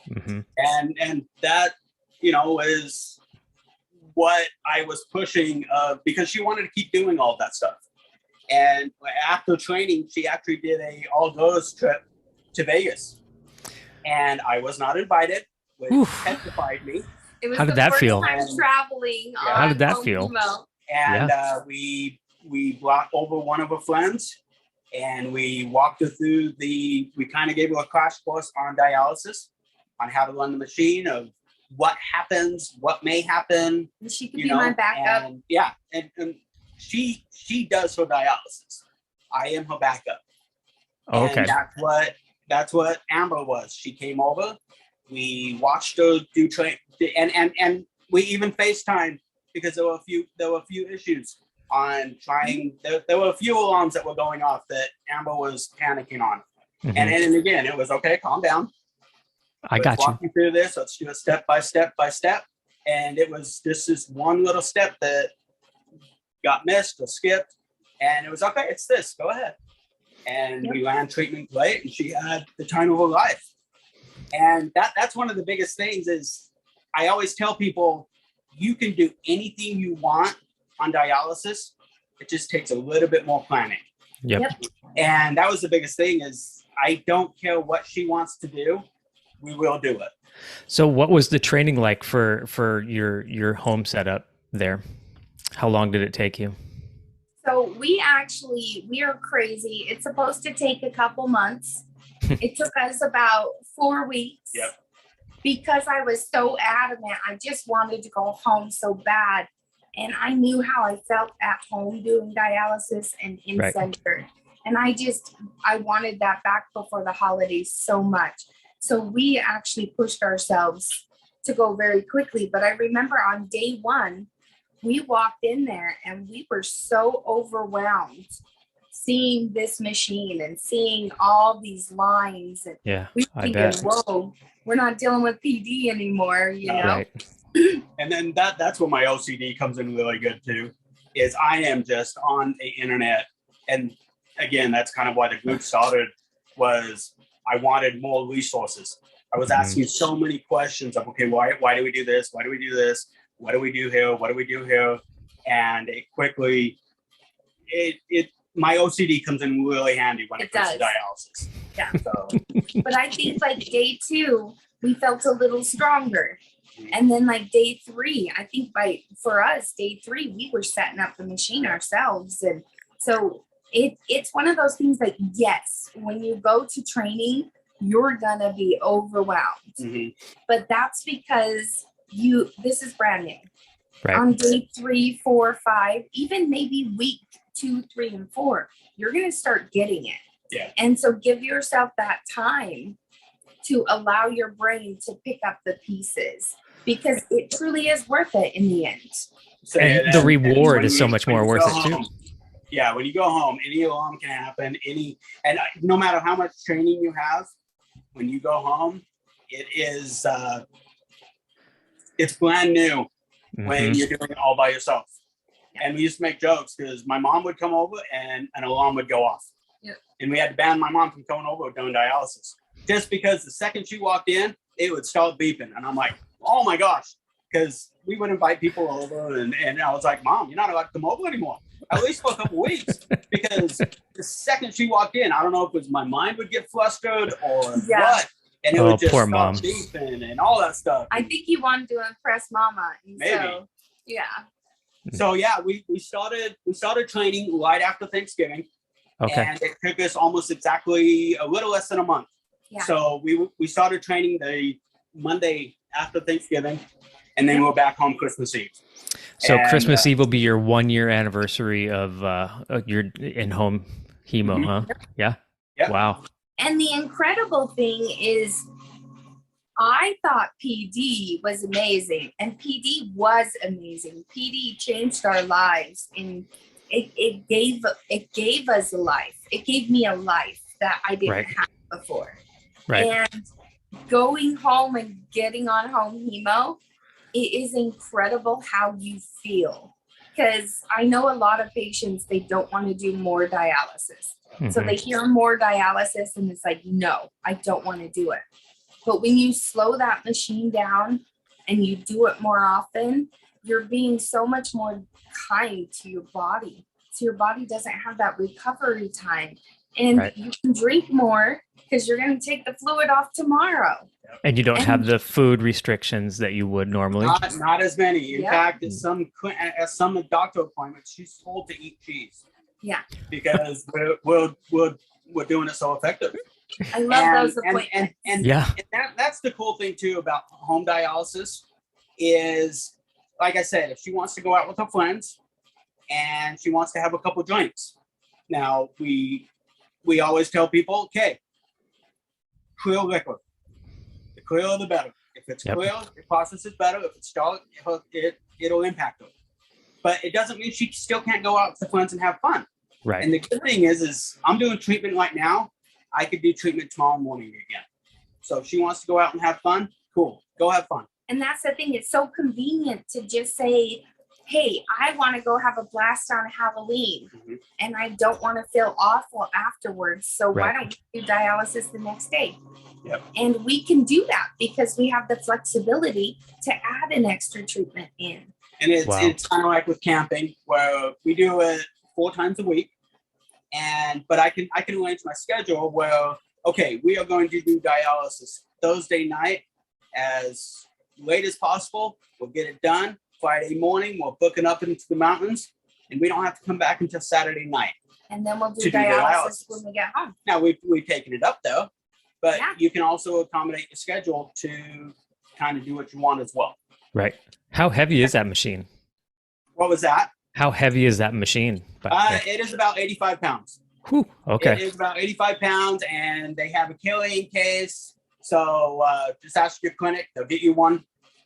Mm-hmm. And that, is what I was pushing because she wanted to keep doing all that stuff. And after training, she actually did a all-girls trip to Vegas. And I was not invited, which petrified me. It was How did that feel? Time traveling. Yeah. How did that feel? And we brought over one of her friends, and we walked her through we kind of gave her a crash course on dialysis, on how to run the machine, of what happens, what may happen. And she could be my backup. And she does her dialysis. I am her backup. Oh, okay. And that's what Amber was. She came over. We watched her do train, and we even FaceTimed because there were a few issues on trying. There were a few alarms that were going off that Amber was panicking on. Mm-hmm. And again, it was okay. Calm down. I got you. Walk you through this. Let's do it step by step by step. And it was just this one little step that got missed or skipped, and it was okay. It's this. Go ahead. And we ran treatment late, and she had the time of her life. And that's one of the biggest things is I always tell people you can do anything you want on dialysis. It just takes a little bit more planning. Yep. And that was the biggest thing is I don't care what she wants to do. We will do it. So what was the training like for your home setup there? How long did it take you? So we are crazy. It's supposed to take a couple months. It took us about 4 weeks. Yep. Because I was so adamant. I just wanted to go home so bad. And I knew how I felt at home doing dialysis and in center. And I wanted that back before the holidays so much. So we actually pushed ourselves to go very quickly. But I remember on day one, we walked in there and we were so overwhelmed seeing this machine and seeing all these lines. And we were thinking, whoa, we're not dealing with PD anymore, you know? Right. And then that's where my OCD comes in really good too, is I am just on the internet. And again, that's kind of why the group started, was I wanted more resources. I was asking so many questions of, okay, why do we do this? Why do we do this? What do we do here? What do we do here? And it quickly, my OCD comes in really handy when it comes to dialysis. Yeah. So, but I think like day 2, we felt a little stronger. And then like day 3, I think for us, day 3, we were setting up the machine ourselves. And so it's one of those things like, yes, when you go to training, you're going to be overwhelmed. Mm-hmm. But that's because this is brand new. Right. On day 3, 4, 5, even maybe week 2, 3, and 4, you're going to start getting it. Yeah. And so give yourself that time to allow your brain to pick up the pieces, because it truly is worth it in the end. So, and the reward is so much more worth it too. Yeah, when you go home, any alarm can happen. And no matter how much training you have, when you go home, it is it's brand new when you're doing it all by yourself. And we used to make jokes because my mom would come over and an alarm would go off. Yep. And we had to ban my mom from coming over doing dialysis. Just because the second she walked in, it would start beeping. And I'm like, oh my gosh. Because we would invite people over and I was like, Mom, you're not allowed to come over anymore. At least for a couple weeks. Because the second she walked in, I don't know if it was my mind would get flustered or what. And it would just start beeping and all that stuff. I think you wanted to impress Mama. Maybe. So, yeah. So yeah, we started training right after Thanksgiving. Okay. And it took us almost exactly a little less than a month. Yeah. So we started training the Monday after Thanksgiving, and then we were back home Christmas Eve. So Christmas Eve will be your 1-year anniversary of your in-home hemo, huh? Yeah. Yep. Wow. And the incredible thing is I thought PD was amazing, and PD was amazing. PD changed our lives, and it gave us a life. It gave me a life that I didn't Right. have before. Right. And going home and getting on home hemo, it is incredible how you feel. Because I know a lot of patients, they don't want to do more dialysis. So Mhm. they hear more dialysis and it's like, no, I don't want to do it. But when you slow that machine down and you do it more often, you're being so much more kind to your body. So your body doesn't have that recovery time. And Right. you can drink more because you're going to take the fluid off tomorrow. And you don't And- have the food restrictions that you would normally. Not as many. In Yeah. fact, at some doctor appointments, she's told to eat cheese. Yeah. Because we're doing it so effective. I love those appointments. And Yeah. that's the cool thing too about home dialysis is, like I said, if she wants to go out with her friends and she wants to have a couple drinks. Now we always tell people, okay, clear liquor. The clearer the better. If it's Yep. clear, the process is better. If it's dark, it'll impact her. But it doesn't mean she still can't go out with friends and have fun. Right. And the good thing is I'm doing treatment right now. I could do treatment tomorrow morning again. So if she wants to go out and have fun, cool. Go have fun. And that's the thing. It's so convenient to just say, hey, I want to go have a blast on Halloween Mhm. and I don't want to feel awful afterwards. So why Right. don't we do dialysis the next day? Yep. And we can do that because we have the flexibility to add an extra treatment in. And it's Wow. it's kind of like with camping where we do it 4 times a week. But I can arrange my schedule where, okay, we are going to do dialysis Thursday night as late as possible. We'll get it done. Friday morning, we're booking up into the mountains, and we don't have to come back until Saturday night. And then we'll do To do dialysis dialysis. when we get home. Now we've taken it up though, but Yeah. you can also accommodate your schedule to kind of do what you want as well. Right. How heavy is that machine? What was that? How heavy is that machine? It is about 85 pounds. Whew, It okay. is about 85 pounds, and they have a carrying case. So just ask your clinic; they'll get you one.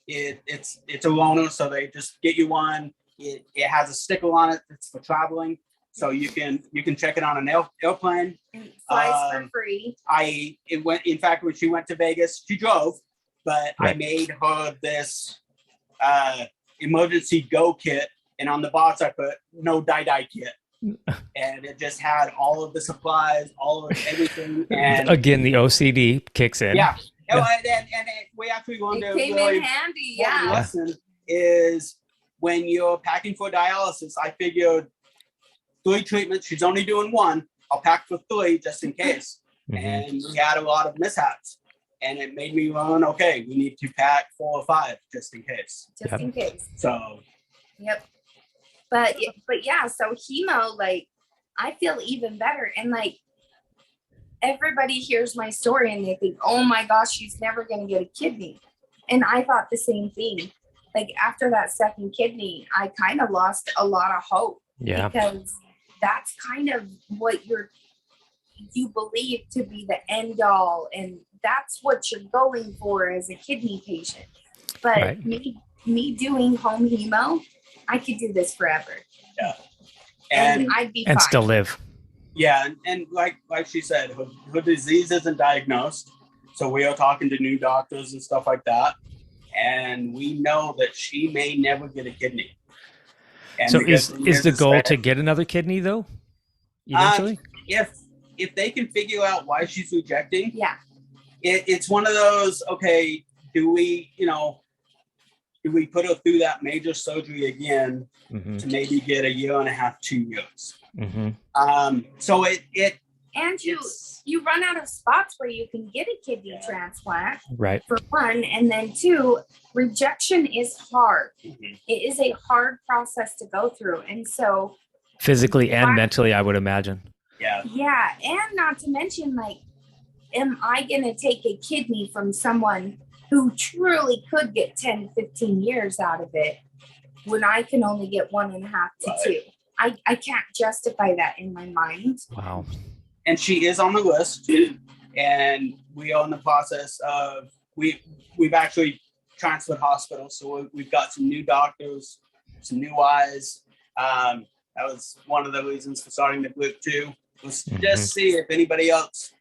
It's a loaner, so they just get you one. It has a sticker on it that's for traveling, so you can check it on an airplane. And it flies for Um, free. In fact, when she went to Vegas, she drove, but I Right. made her this emergency go kit, and on the box I put no die kit. And it just had all of the supplies, all of everything, and Again, the OCD kicks in. yeah. Yeah. And we actually learned It a came really in handy. important Yeah. lesson is when you're packing for dialysis. I figured 3 treatments. She's only doing 1. I'll pack for 3 just in case. Mhm. And we had a lot of mishaps, and it made me learn. Okay, we need to pack 4 or 5 just in case. Just Yep. in case. So Yep. But yeah, so hemo, like, I feel even better. And like, everybody hears my story and they think, oh my gosh, she's never going to get a kidney. And I thought the same thing. Like, after that second kidney, I kind of lost a lot of hope. Yeah. Because that's kind of what you believe to be the end all. And that's what you're going for as a kidney patient. But Right. me doing home hemo, I could do this forever. and I'd be And fine. still live. yeah, and like she said, her disease isn't diagnosed. So we are talking to new doctors and stuff like that. And we know that she may never get a kidney. And So the good is thing the goal that to get another kidney though? Eventually? if they can figure out why she's rejecting, Yeah. it's one of those, okay, do we put her through that major surgery again Mhm. to maybe get a 1.5 to 2 years? Mhm. So And you run out of spots where you can get a kidney transplant, Right. for one, and then 2, rejection is hard. Mhm. It is a hard process to go through. And so, Physically and mentally, I would imagine. yeah, yeah, and not to mention, like, am I going to take a kidney from someone who truly could get 10, 15 years out of it when I can only get 1.5 to Right. 2? I can't justify that in my mind. Wow. and she is on the list, and we are in the process of we've actually transferred hospitals, so we've got some new doctors, some new eyes. That was one of the reasons for starting the group too, was just see if anybody else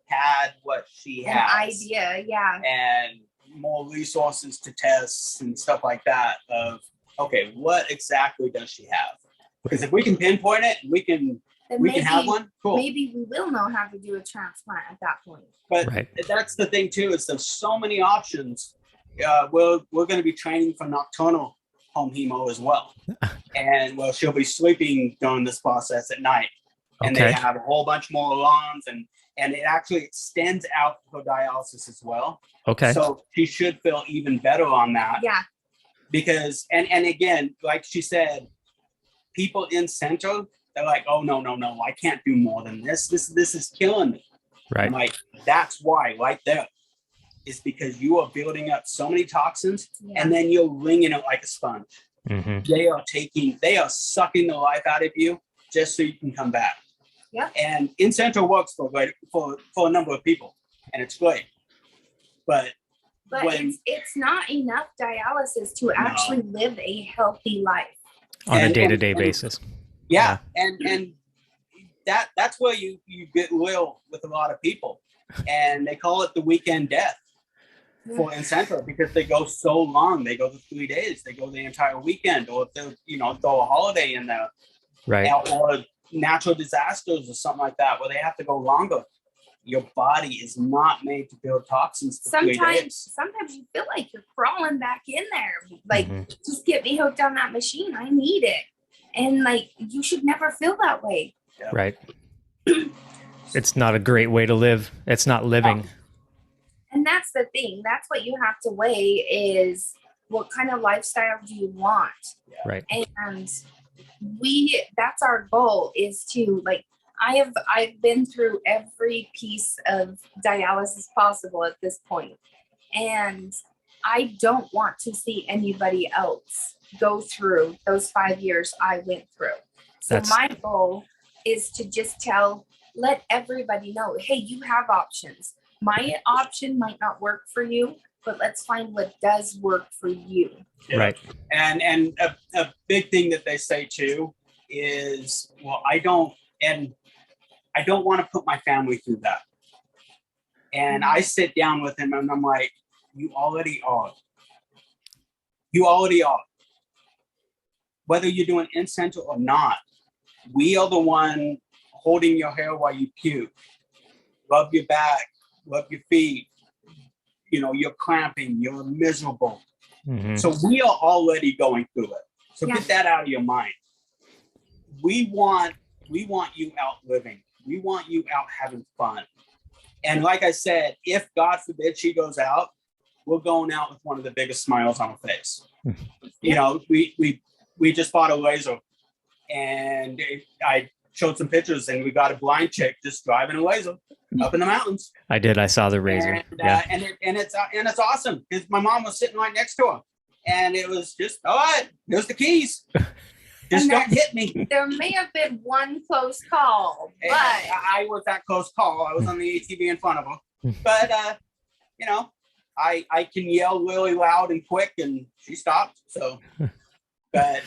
had what she An has. idea, yeah. And more resources to tests and stuff like that of, okay, what exactly does she have? Because if we can pinpoint it, we can have one. Cool. Maybe we will know how to do a transplant at that point. But that's the thing too, is there's so many options. We're going to be training for nocturnal home hemo as well. And well, she'll be sleeping during this process at night. And they have a whole bunch more alarms, and it actually extends out her dialysis as well. Okay. So she should feel even better on that. Yeah. Because, and again, like she said, people in center, they're like, oh, no, I can't do more than this. This is killing me. Right. I'm like, that's why right there is because you are building up so many toxins and then you're wringing it like a sponge. They are sucking the life out of you just so you can come back. Yeah. And in-center works for a number of people, and it's great. But it's not enough dialysis to actually live a healthy life on a day-to-day basis. Yeah. And that's where you get real with a lot of people, and they call it the weekend death for in-center because they go so long. They go to 3 days. They go the entire weekend, or if they throw a holiday in there, or natural disasters or something like that, where they have to go longer. Your body is not made to build toxins for 3 days. Sometimes you feel like you're crawling back in there. Like, just get me hooked on that machine. I need it. And like, you should never feel that way. Yeah. Right. It's not a great way to live. It's not living. And that's the thing. That's what you have to weigh is what kind of lifestyle do you want? Right. And that's our goal, is to like, I've been through every piece of dialysis possible at this point, and I don't want to see anybody else go through those 5 years I went through. So my goal is to just let everybody know, hey, you have options. My option might not work for you, but let's find what does work for you. Yeah. Right. And a big thing that they say too is, well, I don't want to put my family through that. And I sit down with him and I'm like, you already are. You already are. Whether you're doing in-center or not, we are the one holding your hair while you puke, rub your back, rub your feet. You're cramping, you're miserable. So we are already going through it. So get that out of your mind. We want you out living. We want you out having fun. And like I said, if God forbid she goes out, we're going out with one of the biggest smiles on our face. We just bought a laser, and I showed some pictures, and we got a Blindchick just driving a laser up in the mountains. I did. I saw the razor. And it's awesome because my mom was sitting right next to her, and it was just, all right, here's the keys. Just don't hit me. There may have been one close call, but I was that close call. I was on the ATV in front of her, but I can yell really loud and quick, and she stopped. So, but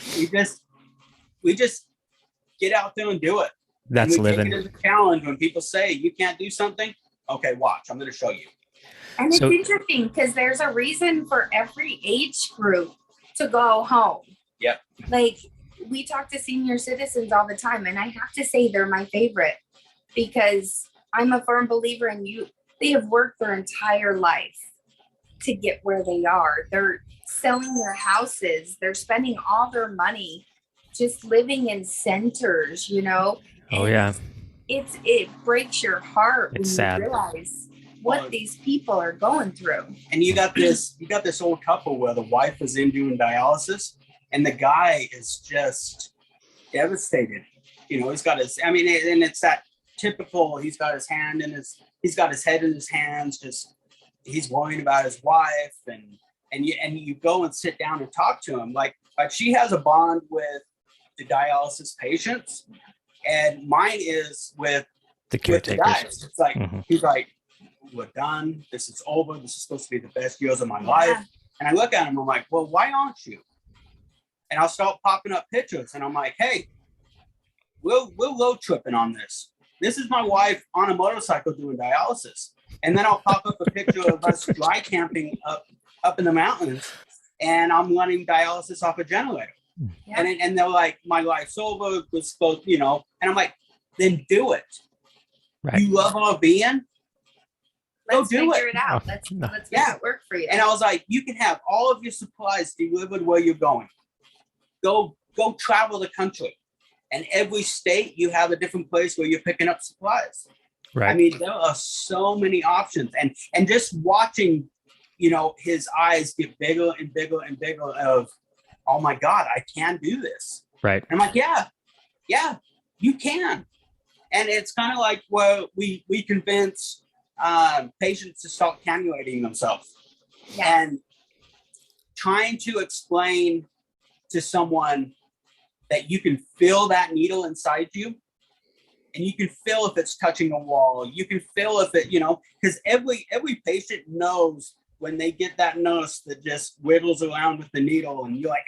we just get out there and do it. That's living. Take it as a challenge. When people say you can't do something, okay, watch. I'm going to show you. And it's interesting because there's a reason for every age group to go home. Yep. Like, we talk to senior citizens all the time, and I have to say they're my favorite because I'm a firm believer in they have worked their entire life to get where they are. They're selling their houses. They're spending all their money just living in centers, Oh, yeah. It breaks your heart when sad. You realize what these people are going through. And you got this old couple where the wife is in doing dialysis, and the guy is just devastated. He's got and it's that typical, he's got his head in his hands, just, he's worrying about his wife, and you go and sit down and talk to him. Like she has a bond with the dialysis patients, and mine is with the caretakers. It's like, he's like, we're done. This is over. This is supposed to be the best years of my life. And I look at him, I'm like, well, why aren't you? And I'll start popping up pictures, and I'm like, hey, we're road tripping on this. This is my wife on a motorcycle doing dialysis. And then I'll pop up a picture of us dry camping up in the mountains, and I'm running dialysis off a generator. Yeah. And they're like, my life's over. We're supposed, you know. And I'm like, then do it. Right. You love RVing? Let's figure it out. Let's make it work for you. And I was like, you can have all of your supplies delivered where you're going. Go travel the country. And every state, you have a different place where you're picking up supplies. Right. I mean, there are so many options. And just watching, you know, his eyes get bigger and bigger and bigger of, oh my God, I can do this. Right. And I'm like, yeah, you can. And it's kind of like where we convince patients to start cannulating themselves. Yeah. And trying to explain to someone that you can feel that needle inside you, and you can feel if it's touching a wall. You can feel if it, you know, because every patient knows when they get that nurse that just wiggles around with the needle, and you're like,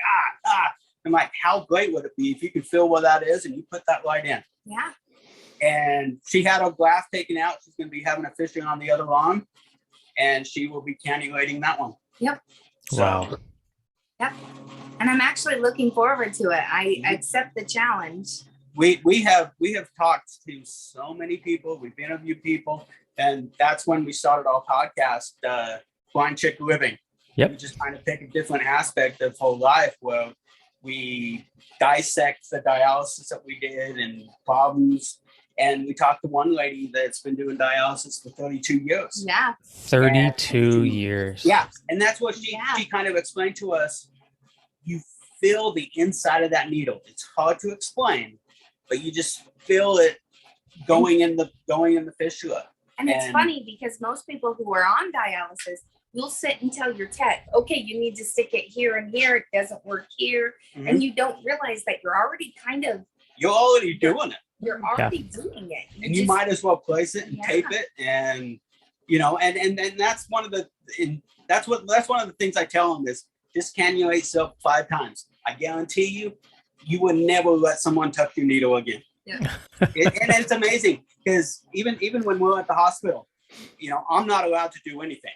I'm like, how great would it be if you could feel where that is and you put that right in? Yeah. And she had her graft taken out. She's going to be having a fissure on the other arm, and she will be cannulating that one. Yep. So, wow. Yep. And I'm actually looking forward to it. I accept the challenge. We have talked to so many people. We've interviewed people, and that's when we started our podcast, Blindchick Living. Yep. We just kind of take a different aspect of whole life where we dissect the dialysis that we did and problems. And we talked to one lady that's been doing dialysis for 32 years. Yeah. 32 years. Yeah. And that's what she kind of explained to us. You feel the inside of that needle. It's hard to explain, but you just feel it going in the fissure. And it's funny because most people who are on dialysis, you'll sit and tell your tech, okay, you need to stick it here and here. It doesn't work here. Mm-hmm. And you don't realize that you're already doing it. You're already doing it. You might as well place it and tape it. And, you know, and that's one of the things I tell them is just cannulate yourself 5 times. I guarantee you would never let someone touch your needle again. Yeah. And it's amazing because even when we're at the hospital, you know, I'm not allowed to do anything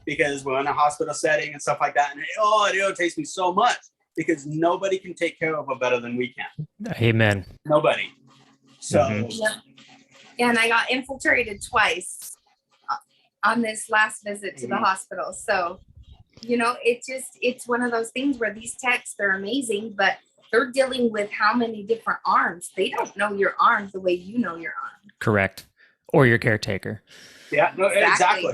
because we're in a hospital setting and stuff like that. And it irritates me so much because nobody can take care of her better than we can. Amen. Nobody. So, yeah, and I got infiltrated twice on this last visit to the hospital. So, you know, it's one of those things where these techs, they're amazing, but they're dealing with how many different arms. They don't know your arm the way you know your arm. Correct. Or your caretaker. Yeah, no, exactly.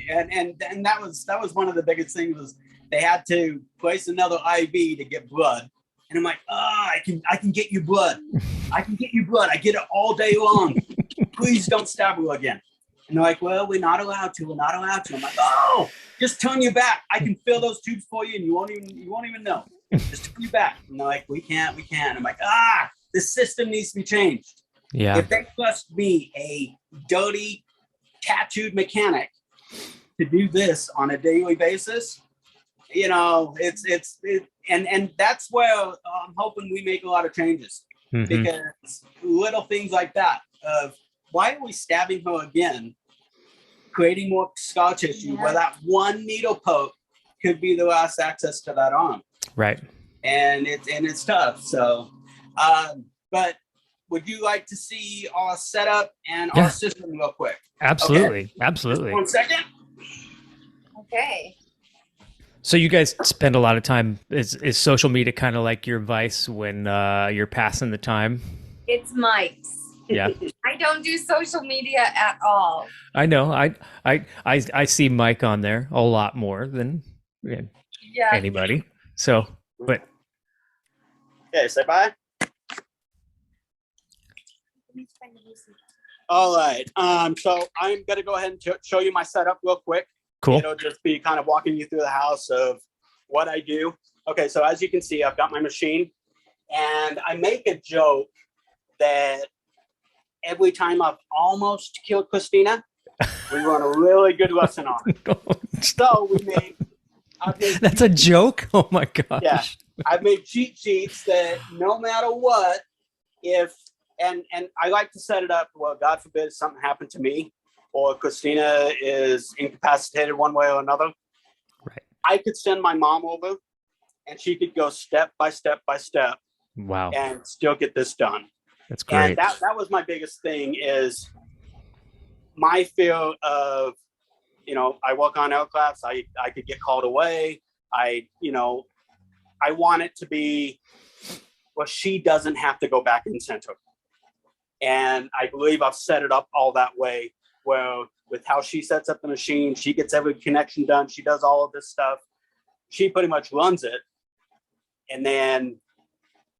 And that was one of the biggest things was they had to place another IV to get blood. And I'm like, I can get you blood. I can get you blood. I get it all day long. Please don't stab her again. And they're like, well, we're not allowed to. We're not allowed to. I'm like, just turn your back. I can fill those tubes for you, and you won't even know. Just turn your back. And they're like, we can't. I'm like, the system needs to be changed. Yeah. If they trust me, a dirty, tattooed mechanic, to do this on a daily basis, you know, and that's where I'm hoping we make a lot of changes because little things like that of why are we stabbing her again, creating more scar tissue where that one needle poke could be the last access to that arm. Right. And it's tough. So, but would you like to see our setup and our system real quick? Absolutely. Okay. Absolutely. Just 1 second. Okay. So you guys spend a lot of time, is social media kind of like your vice when you're passing the time? It's Mike's. Yeah. I don't do social media at all. I know. I see Mike on there a lot more than anybody. So, but. Okay, say bye. All right. So I'm going to go ahead and show you my setup real quick. Cool. It'll just be kind of walking you through the house of what I do. Okay, so as you can see, I've got my machine, and I make a joke that every time I've almost killed Christina, We run a really good lesson on it. So That's a joke? Oh my gosh. Yeah, I've made cheat sheets that no matter what, and I like to set it up, well, God forbid something happened to me or Christina is incapacitated one way or another. Right. I could send my mom over and she could go step by step by step. Wow. And still get this done. That's great. And that was my biggest thing is my fear of, I work on aircrafts. I could get called away. I want it to be, well, she doesn't have to go back in center. And I believe I've set it up all that way where with how she sets up the machine, she gets every connection done. She does all of this stuff. She pretty much runs it. And then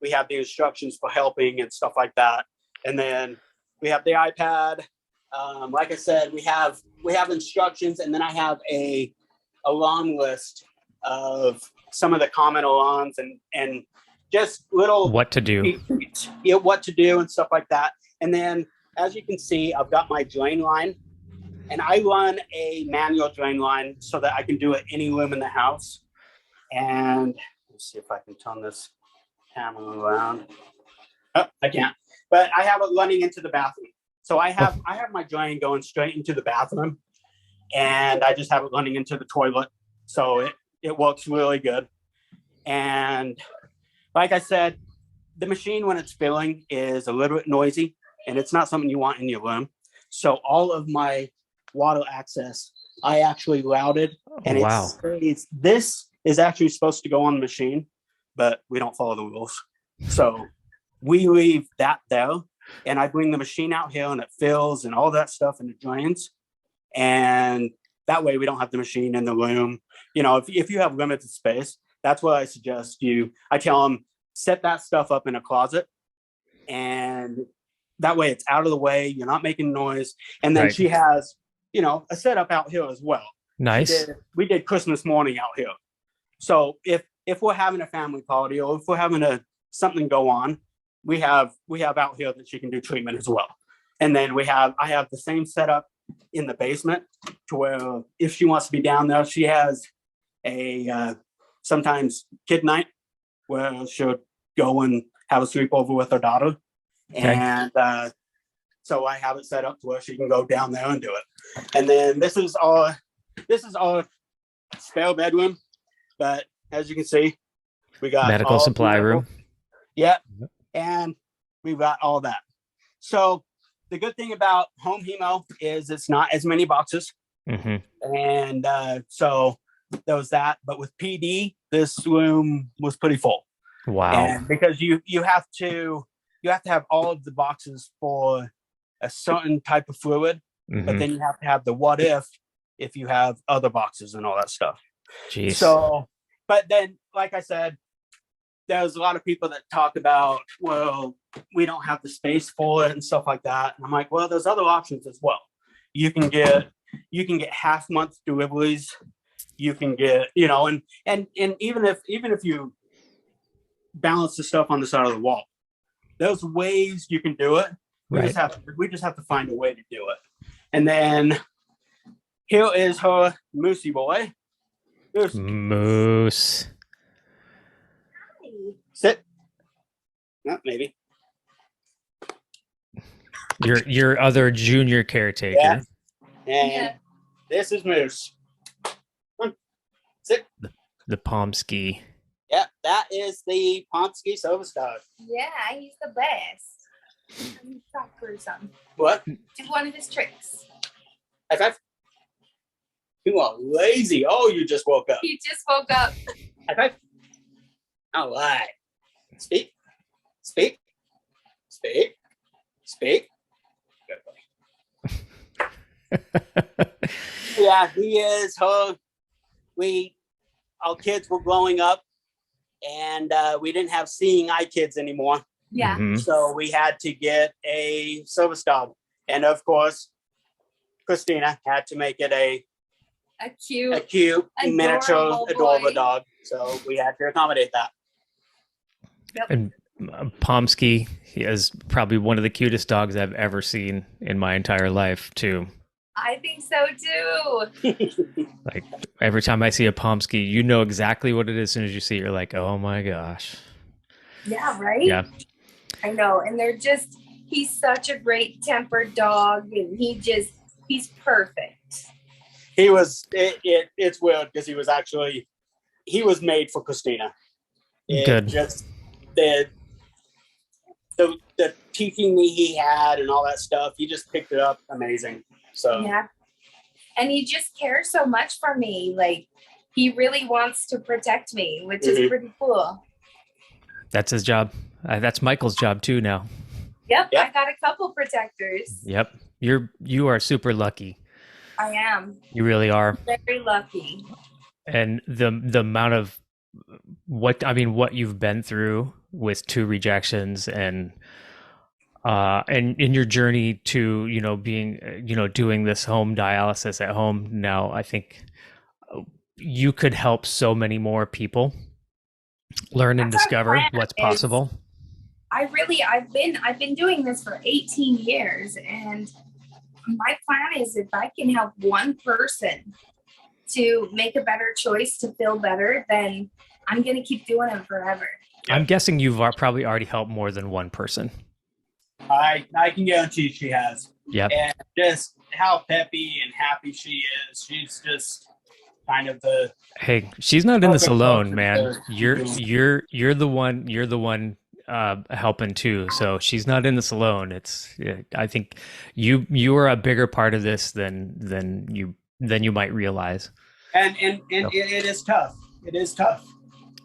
we have the instructions for helping and stuff like that. And then we have the iPad. Like I said, we have instructions, and then I have a alarm list of some of the common alarms and just little what to do. What to do and stuff like that. And then as you can see, I've got my drain line, and I run a manual drain line so that I can do it any room in the house. And let's see if I can turn this camera around. Oh, I can't. But I have it running into the bathroom. So I have my drain going straight into the bathroom, and I just have it running into the toilet. So it works really good. And like I said, the machine when it's filling is a little bit noisy, and it's not something you want in your room. So all of my water access, I actually routed, and this is actually supposed to go on the machine, but we don't follow the rules. So we leave that there, and I bring the machine out here, and it fills and all that stuff, and it drains. And that way we don't have the machine in the room. If you have limited space, that's what I suggest I tell them, set that stuff up in a closet, and that way it's out of the way. You're not making noise. And then she has, a setup out here as well. Nice. We did Christmas morning out here. So if we're having a family party or if we're having something go on, we have out here that she can do treatment as well. And then I have the same setup in the basement to where if she wants to be down there, she has a sometimes kid night where she'll go and have a sleepover with her daughter. Okay. And so I have it set up to where she can go down there and do it. And then this is our spare bedroom. But as you can see, we got medical supply room. Yeah. And we've got all that. So the good thing about home hemo is it's not as many boxes. Mm-hmm. And so there was that. But with PD, this room was pretty full. Wow. And because you have to have all of the boxes for a certain type of fluid, mm-hmm. but then you have to have the what if you have other boxes and all that stuff. Jeez. So, but then, like I said, there's a lot of people that talk about, well, we don't have the space for it and stuff like that. And I'm like, well, there's other options as well. You can get half month deliveries. You can get, and even if you balance the stuff on the side of the wall, there's ways you can do it. We just have to find a way to do it. And then here is her Moosey boy. Moose. Sit. No, maybe. Your other junior caretaker. Yeah. And this is Moose. Come on. Sit. The Pomsky. Yeah, that is the Pomsky Silver Star. Yeah, he's the best. Let me talk or something. What? Do one of his tricks. High five. You are lazy. Oh, you just woke up. He just woke up. High five. All right. Speak. Speak. Speak. Speak. Good boy. Yeah, he is her. Our kids were growing up, and we didn't have seeing eye kids anymore. Yeah. Mm-hmm. So we had to get a service dog. And of course, Christina had to make it a cute miniature adorable dog. So we had to accommodate that. Yep. And Pomsky, he is probably one of the cutest dogs I've ever seen in my entire life too. I think so too. Like every time I see a Pomsky, you know exactly what it is as soon as you see it. You're like, oh my gosh. Yeah, right? Yeah. I know. And he's such a great tempered dog, and he's perfect. He was, it's weird because he was made for Christina. Good. Just the teaching me he had and all that stuff, he just picked it up amazing. So yeah. And he just cares so much for me. Like, he really wants to protect me, which is pretty cool. That's his job. That's Michael's job too now. Yep. I got a couple protectors. Yep. You are super lucky. I am. You really are. Very lucky. And the amount of what you've been through with 2 rejections and in your journey to, being, doing this home dialysis at home now, I think you could help so many more people learn and discover what's possible. I've been doing this for 18 years, and my plan is if I can help one person to make a better choice to feel better, then I'm going to keep doing it forever. I'm guessing you've probably already helped more than one person. I can guarantee she has. Yep. And just how peppy and happy she is. She's just kind of the. Hey, she's not in this alone, man. You're the one helping too. So she's not in this alone. I think you are a bigger part of this than you might realize. And it is tough. It is tough.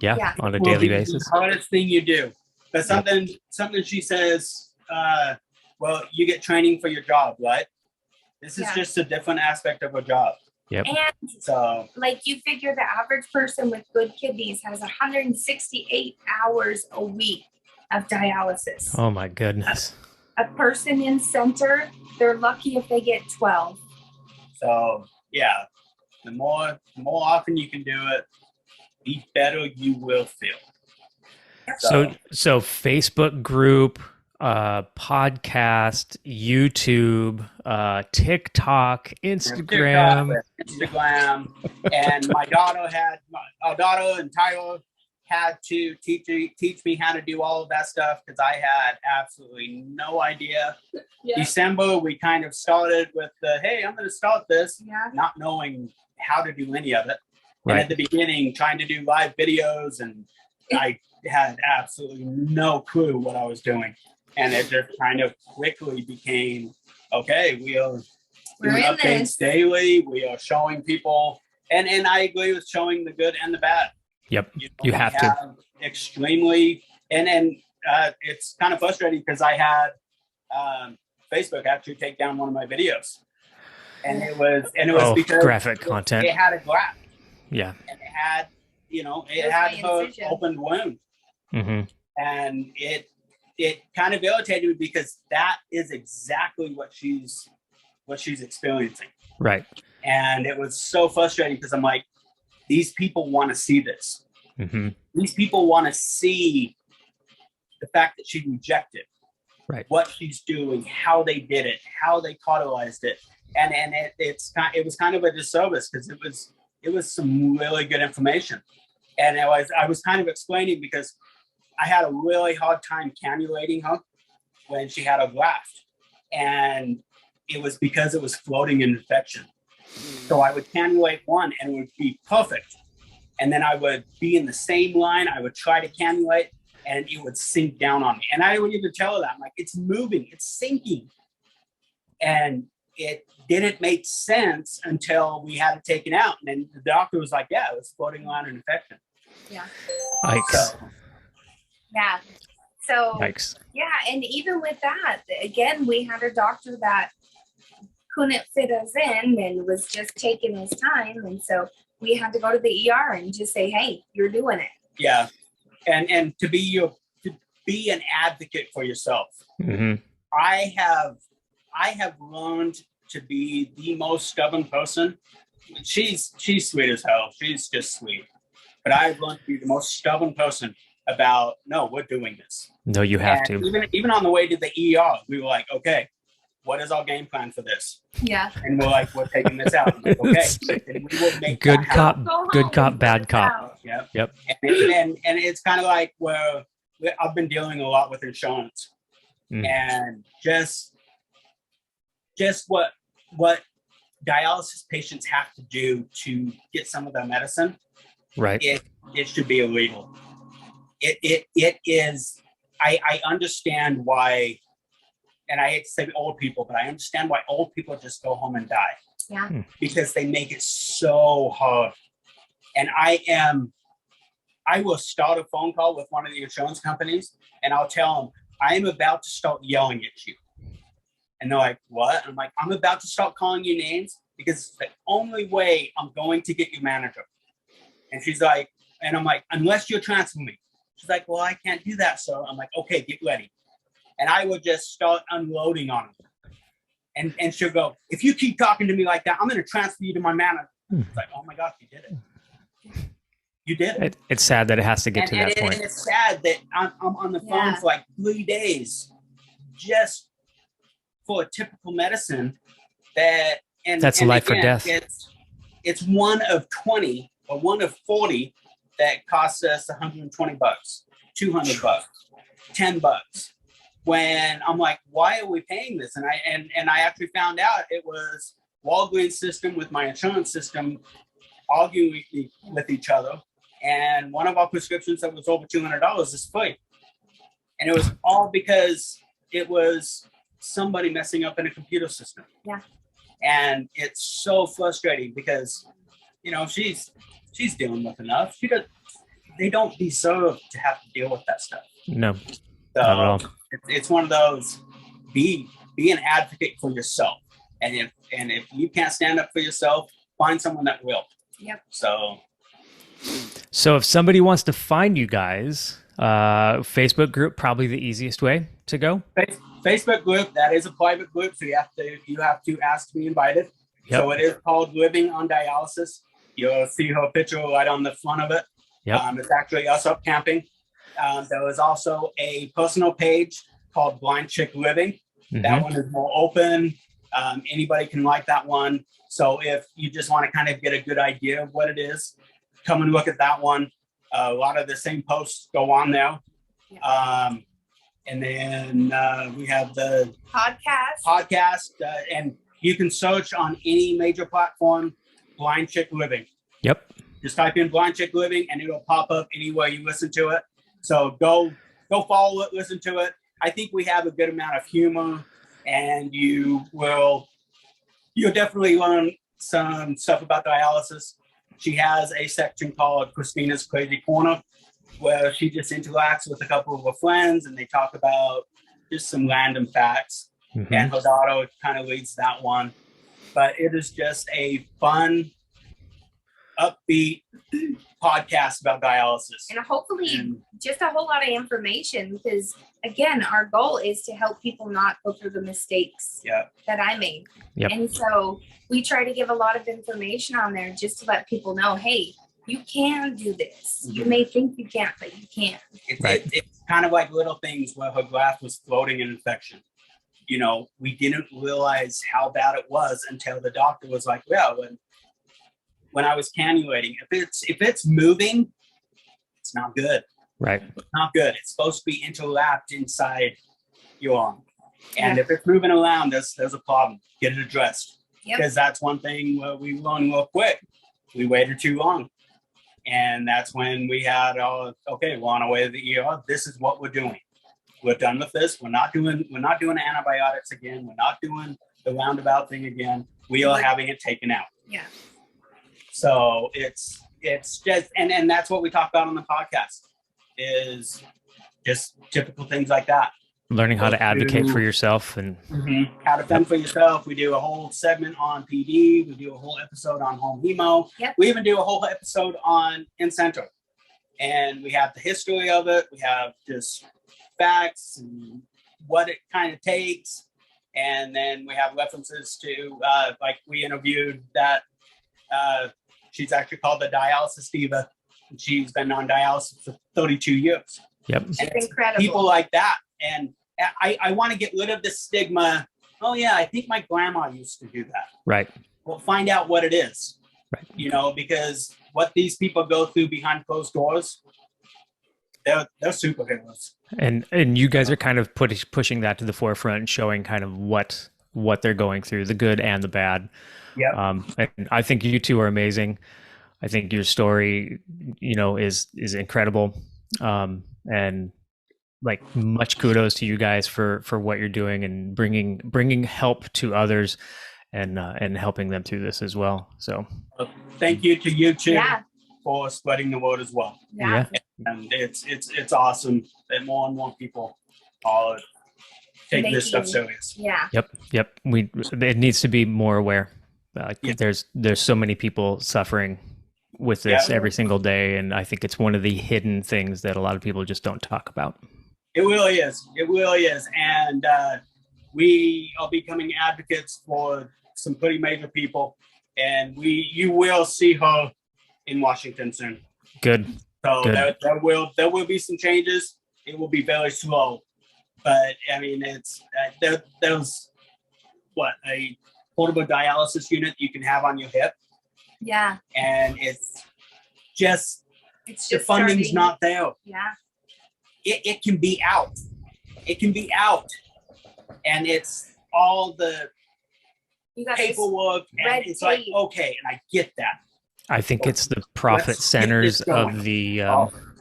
Yeah. On a daily basis. The hardest thing you do. But something she says, well, you get training for your job, right? This is just a different aspect of a job. Yep. And so, like, you figure the average person with good kidneys has 168 hours a week of dialysis. Oh my goodness. A person in center, they're lucky if they get 12. So yeah, the more often you can do it, the better you will feel. So Facebook group, podcast, YouTube, TikTok, Instagram, and my daughter and Tyler had to teach me how to do all of that stuff because I had absolutely no idea. Yeah. December, we kind of started with hey, I'm going to start this, not knowing how to do any of it. Right. And at the beginning, trying to do live videos, and I had absolutely no clue what I was doing. And it just kind of quickly became, okay, we're doing updates daily. We are showing people, and I agree with showing the good and the bad. Yep, you have to. Extremely, and it's kind of frustrating because I had Facebook actually take down one of my videos, and it was because graphic content. It had a graph. Yeah, and it had an open wound, and it kind of irritated me because that is exactly what she's experiencing. Right. And it was so frustrating because I'm like, these people want to see this. These people want to see the fact that she rejected, right? What she's doing, how they did it, how they cauterized it, and it was kind of a disservice because it was some really good information, and I was kind of explaining because I had a really hard time cannulating her when she had a graft, and it was because it was floating in infection. So I would cannulate one and it would be perfect. And then I would be in the same line. I would try to cannulate and it would sink down on me. And I would even tell her that. I'm like, it's moving, it's sinking. And it didn't make sense until we had it taken out. And then the doctor was like, yeah, it was floating around an infection. Yeah. Yikes. Yeah. So, yikes. Yeah. And even with that, again, we had a doctor that couldn't fit us in and was just taking his time. And so we had to go to the ER and just say, hey, you're doing it. Yeah. And to be an advocate for yourself. I have learned to be the most stubborn person. She's sweet as hell. She's just sweet. But I've learned to be the most stubborn person about, no, we're doing this. No, you have to. Even on the way to the ER, we were like, okay, what is our game plan for this? Yeah. And we're like, we're taking this out. I'm like, okay, then we will make Good that happen. cop, bad cop. Yep. And it's kind of like where I've been dealing a lot with insurance, and just what dialysis patients have to do to get some of their medicine. Right. It should be illegal. It is. I understand why, and I hate to say old people, but I understand why old people just go home and die. Yeah. Because they make it so hard. And I will start a phone call with one of the insurance companies, and I'll tell them, I am about to start yelling at you. And they're like, what? I'm like, I'm about to start calling you names because it's the only way I'm going to get your manager. And she's like, and I'm like, unless you're transferring me. She's like, well, I can't do that, sir. I'm like, okay, get ready. And I would just start unloading on them. And she'll go, if you keep talking to me like that, I'm going to transfer you to my manager. It's like, oh my gosh, you did it. You did it. It's sad that it has to get to that point. And it's sad that I'm on the phone for like 3 days just for a typical medicine that's life or death. It's one of 20 or one of 40 that costs us $120, $200, $10. When I'm like, why are we paying this? And I actually found out it was Walgreens system with my insurance system arguing with each other. And one of our prescriptions that was over $200 is free. And it was all because it was somebody messing up in a computer system. Yeah. And it's so frustrating because, she's dealing with enough. They don't deserve to have to deal with that stuff. No, so not at all. It's one of those, be an advocate for yourself. And if you can't stand up for yourself, find someone that will. Yep. So if somebody wants to find you guys, Facebook group, probably the easiest way to go. Facebook group, that is a private group, so you have to ask to be invited. Yep. So it is called Living on Dialysis. You'll see her picture right on the front of it. Yep. It's actually us up camping. There is also a personal page called Blindchick Living. Mm-hmm. That one is more open. Anybody can like that one. So if you just want to kind of get a good idea of what it is, come and look at that one. A lot of the same posts go on there. Yeah. And then we have the podcast, and you can search on any major platform, Blindchick Living. Yep. Just type in Blindchick Living, and it'll pop up anywhere you listen to it. So go follow it, listen to it. I think we have a good amount of humor, and you'll definitely learn some stuff about dialysis. She has a section called Christina's Crazy Corner, where she just interacts with a couple of her friends and they talk about just some random facts. Mm-hmm. And her daughter kind of leads that one. But it is just a fun, upbeat podcast about dialysis. And hopefully just a whole lot of information, because again, our goal is to help people not go through the mistakes that I made. Yep. And so we try to give a lot of information on there just to let people know, hey, you can do this. Mm-hmm. You may think you can't, but you can. It's kind of like little things where her graft was floating in infection. We didn't realize how bad it was until the doctor was like, well, when I was cannulating, if it's moving, it's not good. Right. It's not good. It's supposed to be interlapped inside your arm. And if it's moving around, there's a problem. Get it addressed. Because that's one thing where we learned real quick. We waited too long. And that's when we had, we're on our way to the ER. This is what we're doing. We're done with this. We're not doing antibiotics again. We're not doing the roundabout thing again. We are having it taken out. Yeah. So it's just, and that's what we talk about on the podcast, is just typical things like that. Learning how to advocate for yourself and how to fend for yourself. We do a whole segment on PD. We do a whole episode on home hemo. Yep. We even do a whole episode on in-center. And we have the history of it. We have just facts and what it kind of takes. And then we have references to, like we interviewed that, she's actually called the Dialysis Diva. And she's been on dialysis for 32 years. Yep. It's incredible. People like that. And I want to get rid of the stigma oh yeah, I think my grandma used to do that. Right. Well, find out what it is. Right. You know, because what these people go through behind closed doors, they're superheroes. And you guys are kind of pushing that to the forefront and showing kind of what they're going through, the good and the bad. Yeah. And I think you two are amazing. I think your story, you know, is incredible. And like much kudos to you guys for what you're doing and bringing help to others and helping them through this as well. So thank you to you too Yeah. for spreading the word as well. Yeah. And it's awesome that more and more people are taking this stuff serious. Yeah. Yep. It needs to be more aware. Yeah. There's so many people suffering with this Yeah. every single day, and I think it's one of the hidden things that a lot of people just don't talk about. It really is. It really is. And we are becoming advocates for some pretty major people, and you will see her in Washington soon. Good. So Good. there will be some changes. It will be very slow, but I mean, it's there's what, a portable dialysis unit you can have on your hip, Yeah. and it's just It's the just funding's starting. not there. Yeah. It can be out. It can be out, and it's all the You got this. paperwork, red and it's like, tape. okay, and I get that. I think it's the profit Let's get centers this going. of the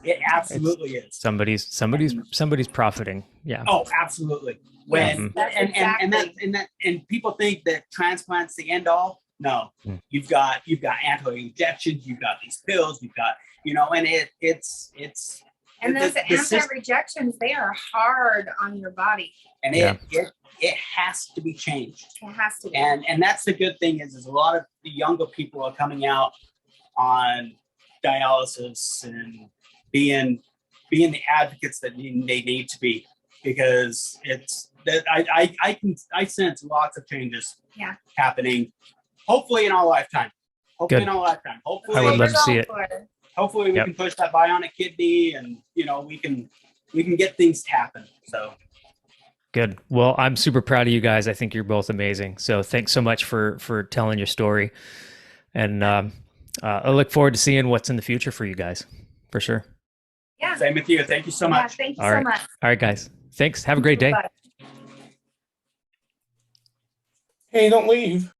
It absolutely is. somebody's profiting. Yeah. Oh, absolutely. When That's and exactly. and people think that transplants the end all. No, Mm. you've got anti-injections, you've got these pills, you've got, you know, and it's And those the system- anti-rejections, they are hard on your body. and Yeah. it has to be changed. It has to be. And that's the good thing is a lot of the younger people are coming out on dialysis and being the advocates that they need to be, because it's that I sense lots of changes Yeah. happening, hopefully in our lifetime. Good. Hopefully I would love to see it. hopefully we Yep. can push that bionic kidney, and you know, we can get things to happen. So Good. Well, I'm super proud of you guys. I think you're both amazing. So thanks so much for telling your story. And I look forward to seeing what's in the future for you guys, for sure. Yeah. same with you. Thank you so Yeah, much. thank you All so right. much. All right, guys. Thanks. Have a great day. Bye. Hey, don't leave.